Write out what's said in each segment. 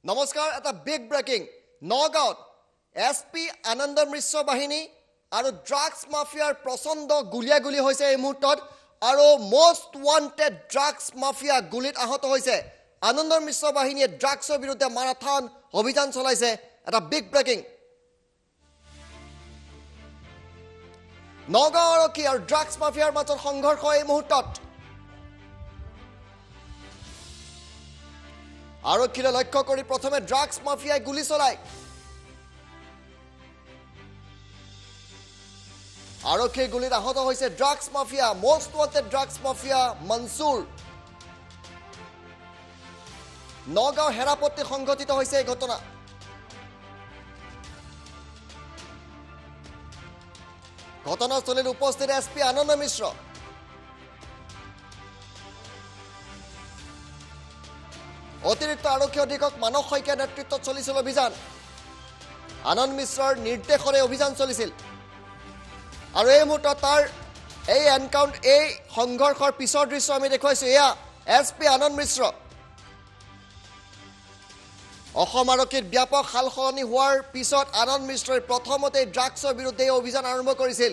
নমস্কাৰ এটা big breaking নগাঁৱত এছপি আনন্দ মিশ্ৰ বাহিনী আৰু ড্ৰাগছ মাফিয়াৰ প্ৰচণ্ড গুলিয়াগুলি হৈছে এই মুহূৰ্তত আৰু মোষ্ট ওয়ান্টেড ড্ৰাগছ মাফিয়া গুলিত আহত হৈছে আনন্দ মিশ্ৰ বাহিনীয়ে ড্ৰাগছৰ বিৰুদ্ধে মাৰাথন অভিযান চলাইছে এটা বিগ ব্ৰেকিং নগাঁও আৰক্ষী আৰু ড্ৰাগছ মাফিয়াৰ মাজত সংঘৰ্ষ এই মুহূৰ্তত আৰক্ষীৰে লক্ষ্য কৰি প্ৰথমে ড্ৰাগছ মাফিয়াই গুলি চলায় আৰক্ষীৰ গুলিত আহত হৈছে drugs mafia most wanted drugs mafia Mansur Nagaon Herapatti সংঘটিত হৈছে এই ঘটনা ঘটনাস্থলীত উপস্থিত এছপি আনন্দ মিশ্ৰ অতিৰিক্ত আৰক্ষী অধীক্ষক মানস শইকীয়াৰ নেতৃত্বত চলিছিল অভিযান আনন্দ মিশ্ৰৰ নিৰ্দেশৰে অভিযান চলিছিল আৰু এই মুহূৰ্তত তাৰ এই সংঘৰ্ষৰ পিছৰ দৃশ্য আমি দেখুৱাইছো এয়া এছপি আনন্দ মিশ্ৰ অসম আৰক্ষীত ব্যাপক সালসলনি হোৱাৰ পিছত আনন্দ মিশ্ৰই প্ৰথমতে ড্ৰাগছৰ বিৰুদ্ধে অভিযান আৰম্ভ কৰিছিল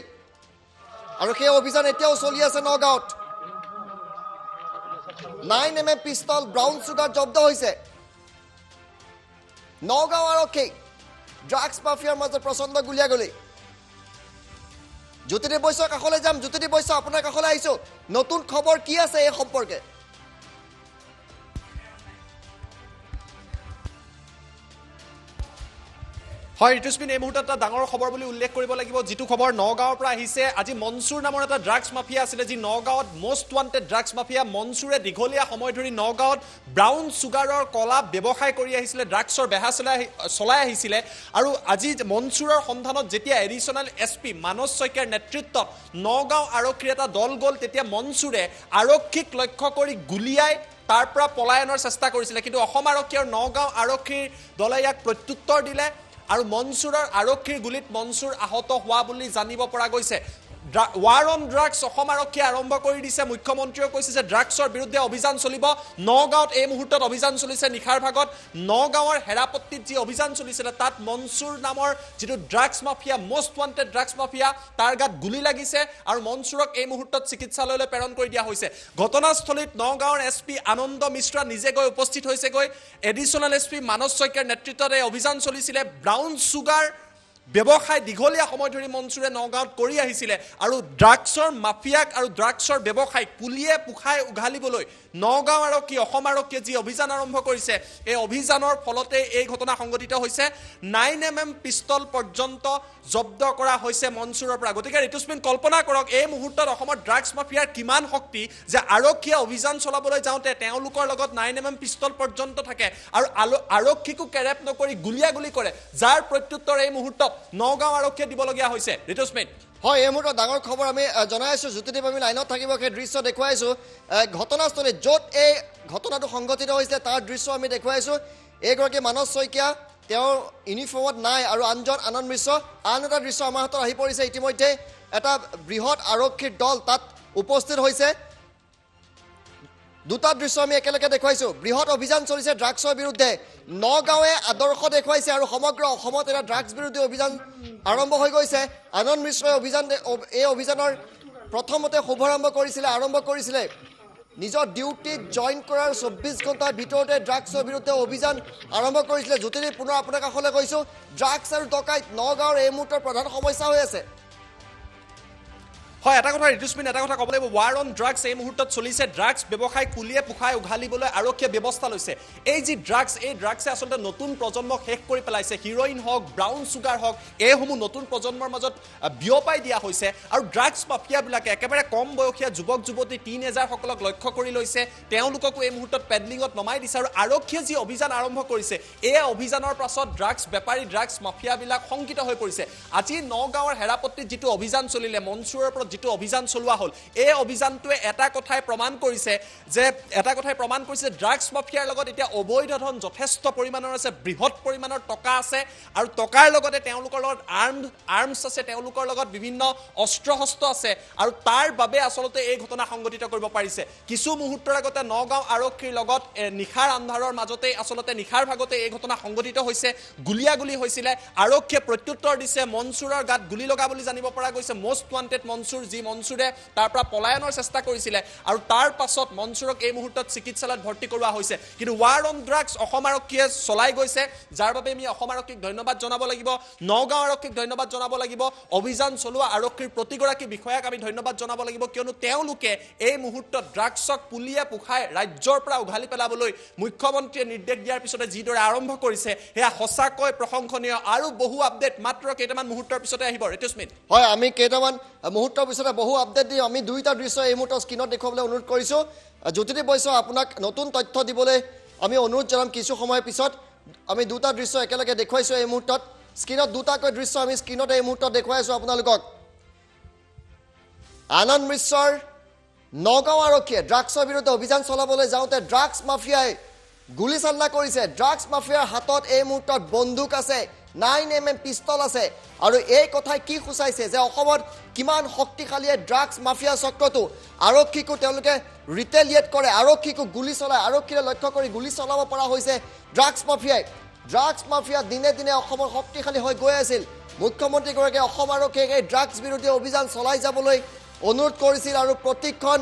আৰু সেই অভিযান এতিয়াও চলি আছে নগাঁৱত 9mm পিস্তল ব্ৰাউন সুগাৰ জব্দ হৈছে নগাঁও আৰক্ষী ড্ৰাগছ মাফিয়াৰ মাজত প্ৰচণ্ড গুলিয়াগুলি জ্যোতিদেৱ বৈশ্যৰ কাষলৈ যাম জ্যোতিদেৱ বৈশ্য আপোনাৰ কাষলৈ আহিছো নতুন খবৰ কি আছে এই সম্পৰ্কে হয় ঋতুস্মিন এই মুহূৰ্তত এটা ডাঙৰ খবৰ বুলি উল্লেখ কৰিব লাগিব যেটো খবৰ নগাঁৱৰ পৰা আহিছে আজি মনসুৰ নামৰ এটা ড্ৰাগছ মাফিয়া আছিল যি নগাঁৱত মোষ্ট ওয়ান্টেড ড্ৰাগছ মাফিয়া মনসুৰে দীঘলীয়া সময় ধৰি নগাঁৱত ব্ৰাউন সুগাৰৰ কলা ব্যৱসায় কৰি আহিছিল ড্ৰাগছৰ বেহা চলাই আহিছিল আৰু আজি মনসুৰৰ সন্ধানত যেতিয়া এডিশনাল এছপি মানস শইকীয়াৰ নেতৃত্বত নগাঁও আৰক্ষীৰ এটা দল গ'ল তেতিয়া মনসুৰে আৰক্ষীক লক্ষ্য কৰি গুলিয়াই তাৰ পৰা পলায়নৰ চেষ্টা কৰিছিল কিন্তু অসম আৰক্ষী আৰু নগাঁও আৰক্ষীৰ দলে ইয়াক প্ৰত্যুত্তৰ দিলে আৰু মনসুৰৰ আৰক্ষীৰ গুলিত মনসুৰ আহত হোৱা বুলি জানিব পৰা গৈছে ৱাৰ অন ড্ৰাগছ অসম আৰক্ষীয়ে আৰম্ভ কৰি দিছে মুখ্যমন্ত্ৰীয়ে কৈছে যে ড্ৰাগছৰ বিৰুদ্ধে অভিযান চলিব নগাঁৱত এই মুহূৰ্তত অভিযান চলিছে নিখাৰ ভাগত নগাঁৱৰ হেৰাপত্তিত যি অভিযান চলিছিল তাত মনসুৰ নামৰ যেটো drugs mafia most wanted drugs mafia তাৰ গাত গুলি লাগিছে আৰু মনসুৰক এই মুহূৰ্তত চিকিৎসালয়লৈ প্ৰেৰণ কৰি দিয়া হৈছে ঘটনাস্থলীত নগাঁৱৰ এছপি আনন্দ মিশ্ৰ নিজে গৈ উপস্থিত হৈছে গৈ এডিশনাল এছপি মানস শইকীয়াৰ নেতৃত্বত এই অভিযান চলিছিল ব্ৰাউন সুগাৰ ব্যৱসায় দীঘলীয়া সময় ধৰি মনসুৰে নগাঁৱত কৰি আহিছিল আৰু ড্ৰাগছৰ মাফিয়াক আৰু ড্ৰাগছৰ ব্যৱসায় পুলিয়ে পুখাই উঘালিবলৈ নগাঁও আৰক্ষী অসম আৰক্ষীয়ে যি অভিযান আৰম্ভ কৰিছে এই অভিযানৰ ফলতে এই ঘটনা সংঘটিত হৈছে 9mm পিস্তল পৰ্যন্ত জব্দ কৰা হৈছে মনসুৰৰ পৰা গতিকে ঋতুস্মিন কল্পনা কৰক এই মুহূৰ্তত অসমৰ ড্ৰাগছ মাফিয়াৰ কিমান শক্তি যে আৰক্ষীয়ে অভিযান চলাবলৈ যাওঁতে তেওঁলোকৰ লগত 9mm পিস্তল পৰ্যন্ত থাকে আৰু আৰক্ষীকো কেৰেপ নকৰি গুলিয়াগুলি কৰে যাৰ প্ৰত্যুত্তৰ এই মুহূৰ্তত নগাঁও আৰক্ষীয়ে দিবলগীয়া হৈছে ঋতুস্মিন হয় এই মুহূৰ্তত ডাঙৰ খবৰ আমি জনাই আছো জ্যোতিদেৱ আমি লাইনত থাকিব সেই দৃশ্য দেখুৱাইছো ঘটনাস্থলীত য'ত এই ঘটনাটো সংঘটিত হৈছিলে তাৰ দৃশ্য আমি দেখুৱাইছো এইগৰাকী মানস শইকীয়া তেওঁৰ ইউনিফৰ্মত নাই আৰু আনজন আনন্দ মিশ্ৰ আন এটা দৃশ্য আমাৰ হাতত আহি পৰিছে ইতিমধ্যে এটা বৃহৎ আৰক্ষীৰ দল তাত উপস্থিত হৈছে দুটা দৃশ্য আমি একেলগে দেখুৱাইছো বৃহৎ অভিযান চলিছে ড্ৰাগছৰ বিৰুদ্ধে নগাঁৱে আদৰ্শ দেখুৱাইছে আৰু সমগ্ৰ অসমত এটা ড্ৰাগছ বিৰোধী অভিযান আৰম্ভ হৈ গৈছে আনন্দ মিশ্ৰই এই অভিযানৰ প্ৰথমতে শুভাৰম্ভ কৰিছিলে নিজৰ ডিউটিত জইন কৰাৰ 24 ঘণ্টাৰ ভিতৰতে ড্ৰাগছৰ বিৰুদ্ধে অভিযান আৰম্ভ কৰিছিলে জ্যোতিদেৱ পুনৰ আপোনাৰ কাষলৈ গৈছো ড্ৰাগছ আৰু ডকাইত নগাঁৱৰ এই মুহূৰ্তৰ প্ৰধান সমস্যা হৈ আছে হয় এটা কথা ঋতুস্মিন এটা কথা ক'ব লাগিব ৱাৰ অন ড্ৰাগছ এই মুহূৰ্তত চলিছে ড্ৰাগছ ব্যৱসায় কুলিয়ে পুখাই উঘালিবলৈ আৰক্ষীয়ে ব্যৱস্থা লৈছে এই যি ড্ৰাগছ এই ড্ৰাগছে আচলতে নতুন প্ৰজন্মক শেষ কৰি পেলাইছে হিৰইন হওক ব্ৰাউন সুগাৰ হওক এইসমূহ নতুন প্ৰজন্মৰ মাজত বিয়পাই দিয়া হৈছে আৰু ড্ৰাগছ মাফিয়াবিলাকে একেবাৰে কম বয়সীয়া যুৱক যুৱতী টিনেজাৰসকলক লক্ষ্য কৰি লৈছে তেওঁলোককো এই মুহূৰ্তত পেডলিঙত নমাই দিছে আৰু আৰক্ষীয়ে যি অভিযান আৰম্ভ কৰিছে এই অভিযানৰ পাছত ড্ৰাগছ বেপাৰী ড্ৰাগছ মাফিয়াবিলাক শংকিত হৈ পৰিছে আজি নগাঁৱৰ হেৰাপত্তিত যিটো অভিযান চলিলে মনসুৰৰ পৰা যিটো অভিযান চলোৱা হ'ল এই অভিযানটোৱে এটা কথাই প্ৰমাণ কৰিছে যে ড্ৰাগছ মাফিয়াৰ লগত এতিয়া অবৈধ ধন যথেষ্ট পৰিমাণৰ আছে বৃহৎ পৰিমাণৰ টকা আছে আৰু টকাৰ লগতে তেওঁলোকৰ লগত আৰ্মছ আছে তেওঁলোকৰ লগত বিভিন্ন অস্ত্ৰ শস্ত্ৰ আছে আৰু তাৰ বাবে আচলতে এই ঘটনা সংঘটিত কৰিব পাৰিছে কিছু মুহূৰ্তৰ আগতে নগাঁও আৰক্ষীৰ লগত নিখাৰ আন্ধাৰৰ মাজতে আচলতে নিখাৰ ভাগতে এই ঘটনা সংঘটিত হৈছে গুলিয়াগুলি হৈছিল আৰক্ষীয়ে প্ৰত্যুত্তৰ দিছে মনসুৰৰ গাত গুলি লগা বুলি জানিব পৰা গৈছে মোষ্ট ওয়ান্টেড মনসুৰ যি মনসুৰে তাৰ পৰা পলায়নৰ চেষ্টা কৰিছিল আৰু তাৰ পাছত মনসুৰক এই মুহূৰ্তত চিকিৎসালয়ত ভৰ্তি কৰোৱা হৈছে কিন্তু ৱাৰ অন ড্ৰাগছ অসম আৰক্ষীয়ে চলাই গৈছে যাৰ বাবে আমি অসম আৰক্ষীক ধন্যবাদ জনাব লাগিব নগাঁও আৰক্ষীক ধন্যবাদ জনাব লাগিব অভিযান চলোৱা আৰক্ষীৰ প্ৰতিগৰাকী বিষয়াক আমি ধন্যবাদ জনাব লাগিব কিয়নো তেওঁলোকে এই মুহূৰ্তত ড্ৰাগছক পুলিয়ে পুখাই ৰাজ্যৰ পৰা উঘালি পেলাবলৈ মুখ্যমন্ত্ৰীয়ে নিৰ্দেশ দিয়াৰ পিছতে যিদৰে আৰম্ভ কৰিছে সেয়া সঁচাকৈ প্ৰশংসনীয় আৰু বহু আপডেট মাত্ৰ কেইটামান মুহূৰ্তৰ পিছতে আহিব ঋতুস্মিত হয় আমি কেইটামান মুহূৰ্তৰ পিছতে বহু আপডেট দিম আমি দুইটা দৃশ্য এই মুহূৰ্তৰ স্ক্ৰীনত দেখুৱাবলৈ অনুৰোধ কৰিছোঁ জ্যোতিদীপ বৈশ্য আপোনাক নতুন তথ্য দিবলৈ আমি অনুৰোধ জনাম কিছু সময়ৰ পিছত আমি দুটা দৃশ্য একেলগে দেখুৱাইছোঁ এই মুহূৰ্তত স্ক্ৰীনত দুটাকৈ দৃশ্য আমি স্ক্ৰীনত এই মুহূৰ্তত দেখুৱাই আছোঁ আপোনালোকক আনন্দ মিশ্ৰৰ নগাঁও আৰক্ষীয়ে ড্ৰাগছৰ বিৰুদ্ধে অভিযান চলাবলৈ যাওঁতে ড্ৰাগছ মাফিয়াই গুলি চালনা কৰিছে ড্ৰাগছ মাফিয়াৰ হাতত এই মুহূৰ্তত বন্দুক আছে 9mm পিস্তল আছে আৰু এই কথাই কি সূচাইছে যে অসমত কিমান শক্তিশালী ড্ৰাগছ মাফিয়া চক্ৰটো আৰক্ষীকো তেওঁলোকে ৰিটেলিয়েট কৰে আৰক্ষীকো গুলি চলায় আৰক্ষীৰে লক্ষ্য কৰি গুলি চলাব পৰা হৈছে ড্ৰাগছ মাফিয়া দিনে দিনে অসমৰ শক্তিশালী হৈ গৈ আছিল মুখ্যমন্ত্ৰীগৰাকীয়ে অসম আৰক্ষীক এই ড্ৰাগছ বিৰোধী অভিযান চলাই যাবলৈ অনুৰোধ কৰিছিল আৰু প্ৰতিখন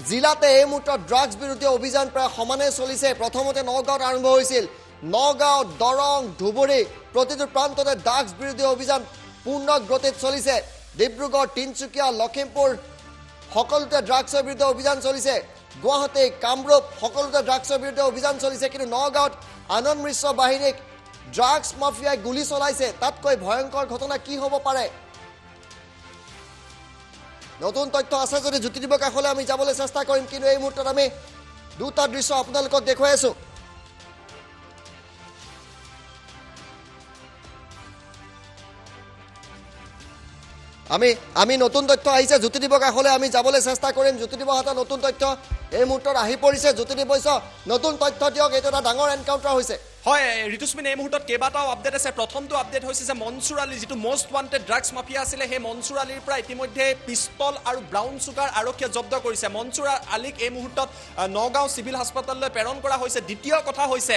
জিলাতে এই মুহূৰ্তত ড্ৰাগছ বিৰোধী অভিযান প্ৰায় সমানে চলিছে প্ৰথমতে নগাঁৱত আৰম্ভ হৈছিল নগাঁও দৰং ধুবুৰী প্ৰতিটো প্ৰান্ততে ড্ৰাগছ বিৰোধী অভিযান পূৰ্ণ গতিত চলিছে ডিব্ৰুগড় তিনচুকীয়া লখিমপুৰ সকলোতে ড্ৰাগছৰ বিৰুদ্ধে অভিযান চলিছে গুৱাহাটী কামৰূপ সকলোতে ড্ৰাগছৰ বিৰুদ্ধে অভিযান চলিছে কিন্তু নগাঁৱত আনন্দ মিশ্ৰ বাহিনীক ড্ৰাগছ মাফিয়াই গুলি চলাইছে তাতকৈ ভয়ংকৰ ঘটনা কি হ'ব পাৰে নতুন তথ্য আছে যদি জ্যোতিদীপৰ কাষলৈ আমি যাবলৈ চেষ্টা কৰিম কিন্তু এই মুহূৰ্তত আমি দুটা দৃশ্য আপোনালোকক দেখুৱাই আছোঁ আমি নতুন তথ্য আহিছে জ্যোতিদীপৰ কাষলৈ আমি যাবলৈ চেষ্টা কৰিম জ্যোতিদীপৰ হাতত নতুন তথ্য এই মুহূৰ্তত আহি পৰিছে জ্যোতিদীপ বৈশ্য নতুন তথ্য দিয়ক এইটো এটা ডাঙৰ এনকাউণ্টাৰ হৈছে হয় ঋতুস্মিন এই মুহূৰ্তত কেইবাটাও আপডেট আছে প্ৰথমটো আপডেট হৈছে যে মনসুৰ আলী যিটো মোষ্ট ওয়ান্টেড ড্ৰাগছ মাফিয়া আছিলে সেই মনসুৰ আলীৰ পৰা ইতিমধ্যে পিস্তল আৰু ব্ৰাউন চুগাৰ আৰক্ষীয়ে জব্দ কৰিছে মনসুৰ আলীক এই মুহূৰ্তত নগাঁও চিভিল হাস্পাতাললৈ প্ৰেৰণ কৰা হৈছে দ্বিতীয় কথা হৈছে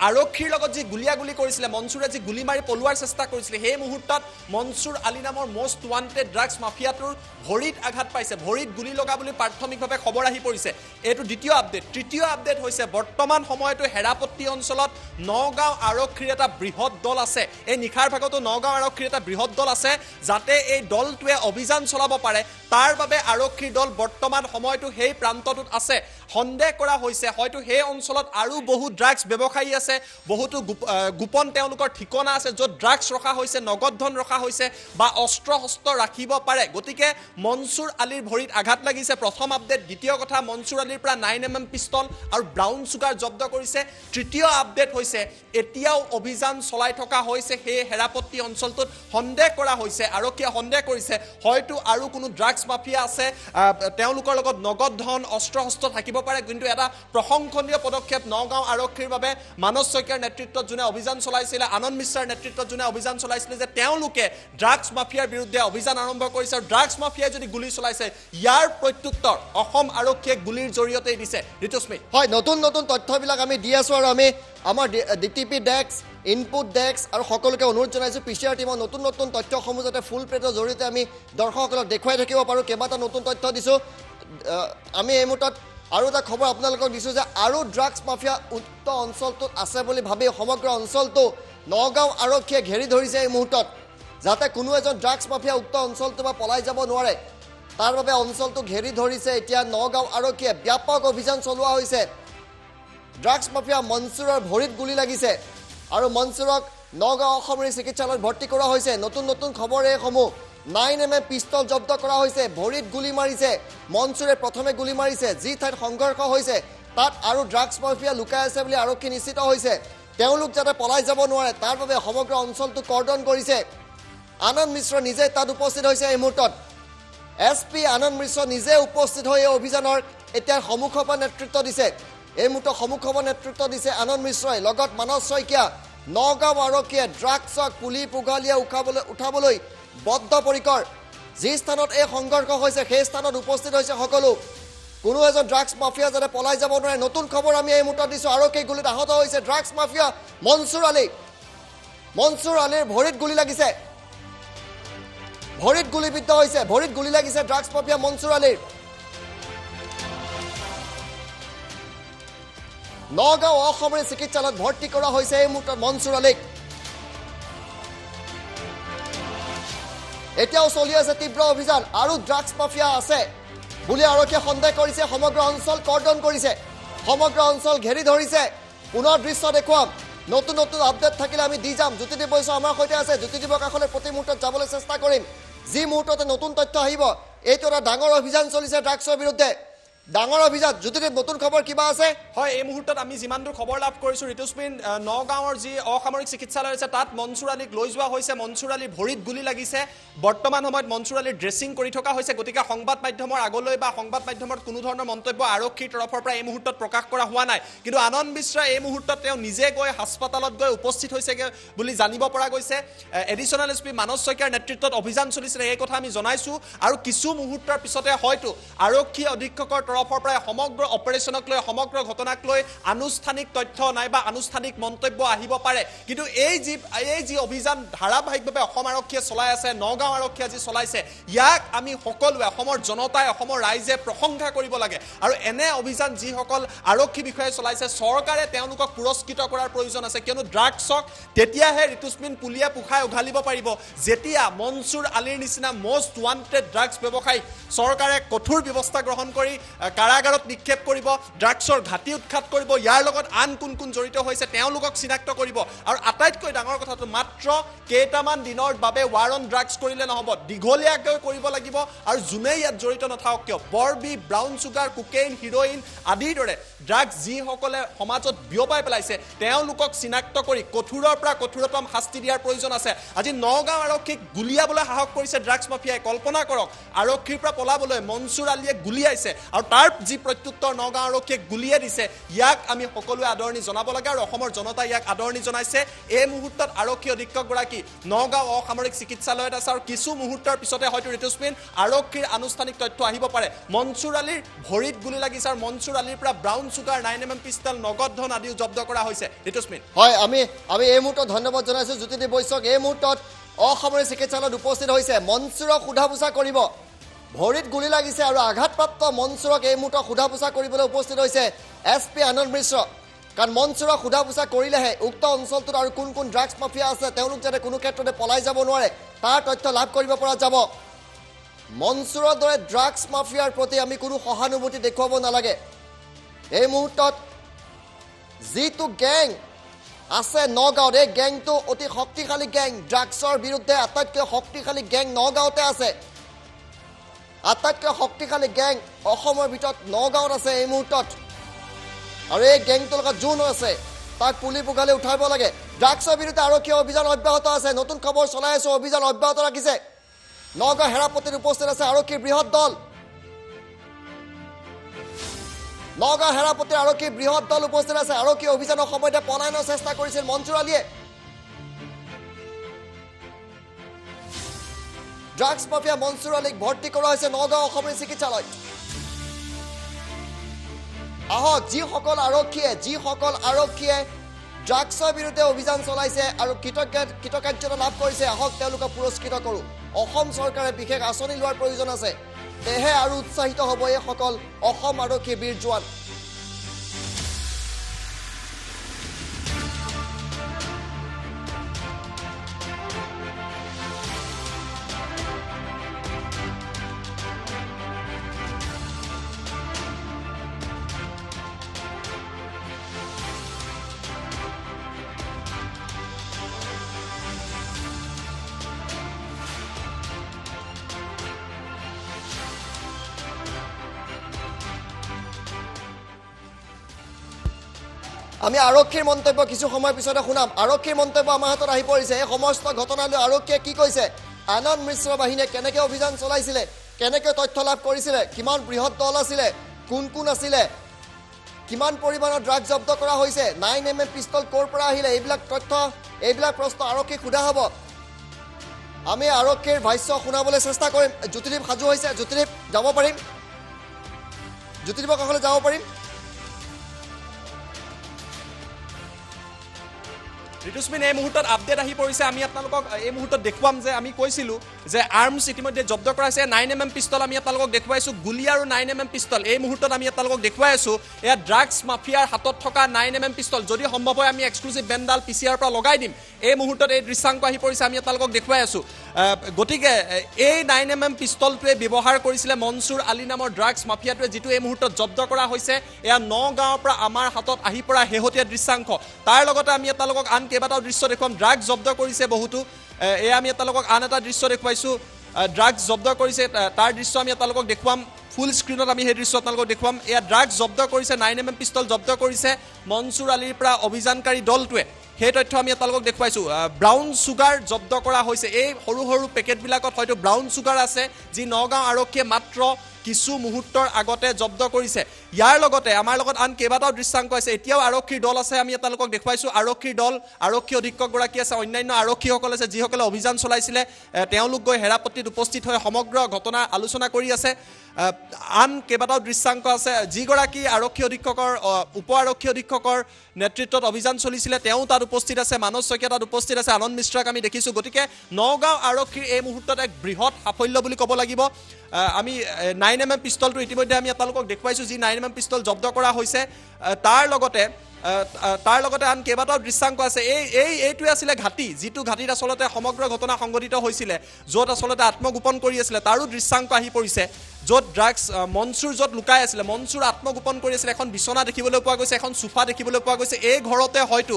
আৰক্ষীৰ লগত যি গুলিয়াগুলি কৰিছিলে মনসুৰে যি গুলি মাৰি পলোৱাৰ চেষ্টা কৰিছিলে সেই মুহূৰ্তত মনসুৰ আলী নামৰ মোষ্ট ওয়ান্টেড ড্ৰাগছ মাফিয়াটোৰ ভৰিত আঘাত পাইছে ভৰিত গুলি লগা বুলি প্ৰাথমিকভাৱে খবৰ আহি পৰিছে এইটো দ্বিতীয় আপডেট তৃতীয় আপডেট হৈছে বৰ্তমান সময়তো হেৰাপত্তি অঞ্চলত নগাঁও আৰক্ষীৰ এটা বৃহৎ দল আছে এই নিখাৰ ভাগতো নগাঁও আৰক্ষীৰ এটা বৃহৎ দল আছে যাতে এই দলটোৱে অভিযান চলাব পাৰে তাৰ বাবে আৰক্ষীৰ দল বৰ্তমান সময়তো সেই প্ৰান্তটোত আছে সন্দেহ কৰা হৈছে হয়তো সেই অঞ্চলত আৰু বহু ড্ৰাগছ ব্যৱসায়ী আছে বহুতো গোপন তেওঁলোকৰ ঠিকনা আছে য'ত ড্ৰাগছ ৰখা হৈছে নগদ ধন ৰখা হৈছে বা অস্ত্ৰ শস্ত্ৰ ৰাখিব পাৰে গতিকে মনসুৰ আলীৰ ভৰিত আঘাত লাগিছে প্ৰথম আপডেট দ্বিতীয় কথা মনসুৰ আলীৰ পৰা 9mm পিস্তল আৰু ব্ৰাউন চুগাৰ জব্দ কৰিছে তৃতীয় আপডেট হৈছে এতিয়াও অভিযান চলাই থকা হৈছে সেই হেৰাপত্তি অঞ্চলটোত সন্দেহ কৰা হৈছে আৰক্ষীয়ে সন্দেহ কৰিছে হয়তো আৰু কোনো ড্ৰাগছ মাফিয়া আছে তেওঁলোকৰ লগত নগদ ধন অস্ত্ৰ শস্ত্ৰ থাকিব পাৰে কিন্তু এটা প্ৰশংসনীয় পদক্ষেপ নগাঁও আৰক্ষীৰ বাবে মানস শইকীয়াৰ নেতৃত্বত যোনে অভিযান চলাইছিলে আনন্দ মিশ্ৰৰ নেতৃত্বত যোনে অভিযান চলাইছিলে যে তেওঁলোকে ড্ৰাগছ মাফিয়াৰ বিৰুদ্ধে অভিযান আৰম্ভ কৰিছে আৰু ড্ৰাগছ মাফিয়াই যদি গুলি চলাইছে ইয়াৰ প্ৰত্যুত্তৰ অসম আৰক্ষীয়ে গুলিৰ জৰিয়তেই দিছে ঋতুস্মিত হয় নতুন তথ্যবিলাক আমি দি আছোঁ আৰু আমি আমাৰ ডিটিপি ডেস্ক ইনপুট ডেস্ক আৰু সকলোকে অনুৰোধ জনাইছোঁ পিচিআৰ টিমৰ নতুন তথ্যসমূহ যাতে ফুল প্লেটৰ জৰিয়তে আমি দৰ্শকসকলক দেখুৱাই থাকিব পাৰোঁ কেইবাটা নতুন তথ্য দিছোঁ আমি এই মুহূৰ্তত আৰু এটা খবৰ আপোনালোকক দিছোঁ যে আৰু ড্ৰাগছ মাফিয়া উক্ত অঞ্চলটোত আছে বুলি ভাবি সমগ্ৰ অঞ্চলটো নগাঁও আৰক্ষীয়ে ঘেৰি ধৰিছে এই মুহূৰ্তত যাতে কোনো এজন ড্ৰাগছ মাফিয়া উক্ত অঞ্চলটোৰ পৰা পলাই যাব নোৱাৰে তাৰ বাবে অঞ্চলটো ঘেৰি ধৰিছে এতিয়া নগাঁও আৰক্ষীয়ে ব্যাপক অভিযান চলোৱা হৈছে ড্ৰাগছ মাফিয়া মনসুৰৰ ভৰিত গুলি লাগিছে আৰু মনসুৰক নগাঁও অসামৰিক চিকিৎসালয়ত ভৰ্তি কৰা হৈছে নতুন খবৰ এইসমূহ 9mm পিস্তল জব্দ কৰা হৈছে ভৰিত গুলি মাৰিছে মনসুৰে প্ৰথমে গুলি মাৰিছে যি ঠাইত সংঘৰ্ষ হৈছে তাত আৰু ড্ৰাগছ মাফিয়া লুকাই আছে বুলি আৰক্ষী নিশ্চিত হৈছে তেওঁলোক যাতে পলাই যাব নোৱাৰে তাৰ বাবে সমগ্ৰ অঞ্চলটো কৰ্ডন কৰিছে আনন্দ মিশ্ৰ নিজে তাত উপস্থিত হৈছে এই মুহূৰ্তত SP আনন্দ মিশ্ৰ নিজে উপস্থিত হৈ এই অভিযানৰ এতিয়া সমুখৰ পৰা নেতৃত্ব দিছে এই মুহূৰ্তত সমুখৰ পৰা নেতৃত্ব দিছে আনন্দ মিশ্ৰই লগত মানস শইকীয়া নগাঁও আৰক্ষীয়ে ড্ৰাগছক পুলি পুগালিয়ে উঠাবলৈ বদ্ধপৰিকৰ যি স্থানত এই সংঘৰ্ষ হৈছে সেই স্থানত উপস্থিত হৈছে সকলো কোনো এজন ড্ৰাগছ মাফিয়া যাতে পলাই যাব নোৱাৰে নতুন খবৰ আমি এই মুহূৰ্তত দিছোঁ আৰক্ষী গুলীত আহত হৈছে ড্ৰাগছ মাফিয়া মনসুৰ আলীৰ ভৰিত গুলি লাগিছে ভৰিত গুলিবিদ্ধ হৈছে ভৰিত গুলি লাগিছে ড্ৰাগছ মাফিয়া মনসুৰ আলীৰ নগাঁও অসামৰিক চিকিৎসালয়ত ভৰ্তি কৰা হৈছে এই মুহূৰ্তত মনসুৰ আলীক এতিয়াও চলি আছে তীব্ৰ অভিযান আৰু ড্ৰাগছ মাফিয়া আছে বুলি আৰক্ষীয়ে সন্দেহ কৰিছে সমগ্ৰ অঞ্চল কৰ্ডন কৰিছে সমগ্ৰ অঞ্চল ঘেৰি ধৰিছে পুনৰ দৃশ্য দেখুৱাম নতুন নতুন আপডেট থাকিলে আমি দি যাম জ্যোতিদীপ বৈশ্য আমাৰ সৈতে আছে জ্যোতিদীপৰ কাষলৈ প্ৰতি মুহূৰ্তত যাবলৈ চেষ্টা কৰিম যি মুহূৰ্ততে নতুন তথ্য আহিব এইটো এটা ডাঙৰ অভিযান চলিছে ড্ৰাগছৰ বিৰুদ্ধে ডাঙৰ অভিযান জ্যোতিদীপ নতুন খবৰ কিবা আছে হয় এই মুহূৰ্তত আমি যিমান দূৰ খবৰ লাভ কৰিছো ঋতুস্মিন নগাঁৱৰ যি অসামৰিক চিকিৎসালয় আছে তাত মনসুৰ আলীক লৈ যোৱা হৈছে মনসুৰ আলীৰ ভৰিত গুলি লাগিছে বৰ্তমান সময়ত মনসুৰ আলীৰ ড্ৰেছিং কৰি থকা হৈছে গতিকে সংবাদ মাধ্যমৰ আগলৈ বা সংবাদ মাধ্যমত কোনো ধৰণৰ মন্তব্য আৰক্ষীৰ তৰফৰ পৰা এই মুহূৰ্তত প্ৰকাশ কৰা হোৱা নাই কিন্তু আনন্দ মিশ্ৰা এই মুহূৰ্তত তেওঁ নিজে গৈ হাস্পতালত গৈ উপস্থিত হৈছেগে বুলি জানিব পৰা গৈছে এডিশ্যনেল SP মানস শইকীয়াৰ নেতৃত্বত অভিযান চলিছে এই কথা আমি জনাইছো আৰু কিছু মুহূৰ্তৰ পিছতে হয়তো আৰক্ষী অধীক্ষকৰ তৰফৰ পৰা সমগ্ৰ অপাৰেশ্যনক লৈ সমগ্ৰ ঘটনাক লৈ আনুষ্ঠানিক তথ্য নাইবা আনুষ্ঠানিক মন্তব্য আহিব পাৰে কিন্তু এই যি অভিযান ধাৰাবাহিকভাৱে অসম আৰক্ষীয়ে চলাই আছে নগাঁও আৰক্ষীয়ে যি চলাইছে ইয়াক আমি সকলোৱে অসমৰ জনতাই অসমৰ ৰাইজে প্ৰশংসা কৰিব লাগে আৰু এনে অভিযান যিসকল আৰক্ষী বিষয়াই চলাইছে চৰকাৰে তেওঁলোকক পুৰস্কৃত কৰাৰ প্ৰয়োজন আছে কিয়নো ড্ৰাগছক তেতিয়াহে ঋতুস্মিন পুলিয়ে পোখাই উঘালিব পাৰিব যেতিয়া মনসুৰ আলীৰ নিচিনা মষ্ট ৱান্টেড ড্ৰাগছ ব্যৱসায়ী চৰকাৰে কঠোৰ ব্যৱস্থা গ্ৰহণ কৰি কাৰাগাৰত নিক্ষেপ কৰিব ড্ৰাগছৰ ঘাটি উৎখাত কৰিব ইয়াৰ লগত আন কোন জড়িত হৈছে তেওঁলোকক চিনাক্ত কৰিব আৰু আটাইতকৈ ডাঙৰ কথাটো মাত্ৰ কেইটামান দিনৰ বাবে ৱাৰ অন ড্ৰাগছ কৰিলে নহ'ব দীঘলীয়াকৈ কৰিব লাগিব আৰু যোনে ইয়াত জড়িত নাথাকক কিয় বৰবি ব্ৰাউন চুগাৰ কোকেইন হিৰ'ইন আদিৰ দৰে ড্ৰাগছ যিসকলে সমাজত বিয়পাই পেলাইছে তেওঁলোকক চিনাক্ত কৰি কঠোৰৰ পৰা কঠোৰতম শাস্তি দিয়াৰ প্ৰয়োজন আছে আজি নগাঁও আৰক্ষীক গুলিয়াবলৈ সাহস কৰিছে ড্ৰাগছ মাফিয়াই কল্পনা কৰক আৰক্ষীৰ পৰা পলাবলৈ মনসুৰ আলীয়ে গুলিয়াইছে আৰু তাৰ যি প্ৰত্যুত্তৰ নগাঁও আৰক্ষীয়ে গুলিয়ে দিছে ইয়াক আমি সকলোৱে আদৰণি জনাব লাগে আৰু অসমৰ জনতাই ইয়াক আদৰণি জনাইছে এই মুহূৰ্তত আৰক্ষী অধীক্ষকগৰাকী নগাঁও অসামৰিক চিকিৎসালয়ত আছে আৰু কিছু মুহূৰ্তৰ পিছতে হয়তো ঋতুস্মিন আৰক্ষীৰ আনুষ্ঠানিক তথ্য আহিব পাৰে মনসুৰ আলীৰ ভৰিত গুলি লাগিছে আৰু মনসুৰ আলীৰ পৰা ব্ৰাউন চুগাৰ 9mm পিষ্টল নগদ ধন আদিও জব্দ কৰা হৈছে ঋতুস্মিন হয় আমি এই মুহূৰ্তত ধন্যবাদ জনাইছো জ্যোতিদীপ বৈশ্যক এই মুহূৰ্তত অসামৰিক চিকিৎসালয়ত উপস্থিত হৈছে মনসুৰক সোধা পোছা কৰিব ভৰিত গুলি লাগিছে আৰু আঘাতপ্ৰাপ্ত মনসুৰক এই মুহূৰ্তত সোধা পোছা কৰিবলৈ উপস্থিত হৈছে SP আনন্দ মিশ্ৰ কাৰণ মনসুৰক সোধা পোছা কৰিলেহে উক্ত অঞ্চলটোত আৰু কোন ড্ৰাগছ মাফিয়া আছে তেওঁলোক যাতে কোনো ক্ষেত্ৰতে পলাই যাব নোৱাৰে তাৰ তথ্য লাভ কৰিব পৰা যাব মনসুৰৰ দৰে ড্ৰাগছ মাফিয়াৰ প্ৰতি আমি কোনো সহানুভূতি দেখুৱাব নালাগে এই মুহূৰ্তত যিটো গেং আছে নগাঁৱত এই গেংটো অতি শক্তিশালী গেং ড্ৰাগছৰ বিৰুদ্ধে আটাইতকৈ শক্তিশালী গেং নগাঁৱতে আছে আটাইতকৈ শক্তিশালী গেং অসমৰ ভিতৰত নগাঁৱত আছে এই মুহূৰ্তত আৰু এই গেংটোৰ লগত যোন আছে তাক পুলি পুগালি উঠাব লাগে ড্ৰাগছৰ বিৰুদ্ধে আৰক্ষীয়ে অভিযান অব্যাহত আছে নতুন খবৰ চলাই আছে অভিযান অব্যাহত ৰাখিছে নগাঁও হেৰাপতিত উপস্থিত আছে আৰক্ষীৰ বৃহৎ দল নগাঁও হেৰাপতিৰ আৰক্ষীৰ বৃহৎ দল উপস্থিত আছে আৰক্ষী অভিযানৰ সময়তে পলায়নৰ চেষ্টা কৰিছিল মনসুৰ আলীয়ে ড্ৰাগছ মাফিয়া মনসুৰ আলীক ভৰ্তি কৰা হৈছে নগাঁও অসামৰিক চিকিৎসালয়ত আহক যিসকল আৰক্ষীয়ে ড্ৰাগছৰ বিৰুদ্ধে অভিযান চলাইছে আৰু কৃতকাৰ্যতা লাভ কৰিছে আহক তেওঁলোকক পুৰস্কৃত কৰোঁ অসম চৰকাৰে বিশেষ আঁচনি লোৱাৰ প্ৰয়োজন আছে তেহে আৰু উৎসাহিত হ'ব এইসকল অসম আৰক্ষী বীৰ জোৱান আমি আৰক্ষীৰ মন্তব্য কিছু সময় পিছতে শুনাম আৰক্ষীৰ মন্তব্য আমাৰ হাতত আহি পৰিছে এই সমস্ত ঘটনালৈ আৰক্ষীয়ে কি কৈছে আনন্দ মিশ্ৰ বাহিনীয়ে কেনেকৈ অভিযান চলাইছিলে কেনেকৈ তথ্য লাভ কৰিছিলে, কিমান বৃহৎ দল আছিলে, কোন কোন আছিলে, কিমান পৰিমাণৰ ড্ৰাগছ জব্দ কৰা হৈছে, 9mm পিষ্টল ক'ৰ পৰা আহিলে, এইবিলাক তথ্য, এইবিলাক প্ৰশ্ন আৰক্ষীক সোধা হ'ব। আমি আৰক্ষীৰ ভাষ্য শুনাবলৈ চেষ্টা কৰিম। জ্যোতিদীপ সাজু হৈছে, জ্যোতিদীপ যাব পাৰিম, জ্যোতিদীপৰ কাষলৈ যাব পাৰিম। ঋতুস্মিন, এই মুহূৰ্তত আপডেট আহি পৰিছে। আমি আপোনালোকক এই মুহূৰ্তত দেখুৱাম যে আমি কৈছিলোঁ যে আৰ্মছ ইতিমধ্যে জব্দ কৰা হৈছে। 9mm পিষ্টল আমি আপোনালোকক দেখুৱাইছোঁ, গুলী আৰু 9mm পিষ্টল এই মুহূৰ্তত আমি আপোনালোকক দেখুৱাই আছোঁ। এয়া ড্ৰাগছ মাফিয়াৰ হাতত থকা 9mm পিষ্টল। যদি সম্ভৱ হয় আমি এক্সক্লুচিভ বেণ্ডাল PCR পৰা লগাই দিম। এই মুহূৰ্তত এই দৃশ্যাংক আহি পৰিছে, আমি আপোনালোকক দেখুৱাই আছোঁ। গতিকে এই 9mm পিষ্টলটোৱে ব্যৱহাৰ কৰিছিলে মনচুৰ আলী নামৰ ড্ৰাগছ মাফিয়াটোৱে, যিটো এই মুহূৰ্তত জব্দ কৰা হৈছে। এয়া নগাঁৱৰ পৰা আমাৰ হাতত আহি পৰা শেহতীয়া দৃশ্যাংশ। তাৰ লগতে আমি আপোনালোকক আন কেইবাটাও দৃশ্য দেখুৱাম। ড্ৰাগছ জব্দ কৰিছে বহুতো। এয়া আমি আপোনালোকক আন এটা দৃশ্য দেখুৱাইছোঁ, ড্ৰাগছ জব্দ কৰিছে, তাৰ দৃশ্য আমি আপোনালোকক দেখুৱাম। ফুল স্ক্ৰীণত আমি সেই দৃশ্য আপোনালোকক দেখুৱাম। এয়া ড্ৰাগছ জব্দ কৰিছে, 9mm পিষ্টল জব্দ কৰিছে মনচুৰ আলীৰ পৰা অভিযানকাৰী দলটোৱে। সেই তথ্য আমি আপোনালোকক দেখুৱাইছোঁ। ব্ৰাউন চুগাৰ জব্দ কৰা হৈছে। এই সৰু সৰু পেকেটবিলাকত হয়তো ব্ৰাউন চুগাৰ আছে, যি নগাঁও আৰক্ষীয়ে মাত্ৰ কিছু মুহূৰ্তৰ আগতে জব্দ কৰিছে। ইয়াৰ লগতে আমাৰ লগত আন কেইবাটাও দৃশ্যাংক আছে। এতিয়াও আৰক্ষীৰ দল আছে, আমি আপোনালোকক দেখুৱাইছোঁ। আৰক্ষীৰ দল, আৰক্ষী অধীক্ষকগৰাকী আছে, অন্যান্য আৰক্ষীসকল আছে, যিসকলে অভিযান চলাইছিলে। তেওঁলোক গৈ হেৰাপট্টিত উপস্থিত হৈ সমগ্ৰ ঘটনা আলোচনা কৰি আছে। আন কেইবাটাও দৃশ্যাংক আছে। যিগৰাকী আৰক্ষী অধীক্ষকৰ, উপ আৰক্ষী অধীক্ষকৰ নেতৃত্বত অভিযান চলিছিলে, তেওঁ তাত উপস্থিত আছে। মানস শইকীয়া তাত উপস্থিত আছে, আনন্দ মিশ্ৰাক আমি দেখিছোঁ। গতিকে নগাঁও আৰক্ষীৰ এই মুহূৰ্তত এক বৃহৎ সাফল্য বুলি ক'ব লাগিব। আমি 9mm পিষ্টলটো ইতিমধ্যে আমি আপোনালোকক দেখুৱাইছোঁ, যি 9mm পিষ্টল জব্দ কৰা হৈছে। তাৰ লগতে আন কেইবাটাও দৃশ্যাংক আছে। এইটোৱে আছিলে ঘাটি, যিটো ঘাটিত আচলতে সমগ্ৰ ঘটনা সংঘটিত হৈছিলে, য'ত আচলতে আত্মগোপন কৰি আছিলে। তাৰো দৃশ্যাংক আহি পৰিছে, য'ত ড্ৰাগছ মনচুৰ য'ত লুকাই আছিলে, মনচুৰ আত্মগোপন কৰি আছিলে। এখন বিচনা দেখিবলৈ পোৱা গৈছে, এখন সোফা দেখিবলৈ পোৱা গৈছে। এই ঘৰতে হয়তো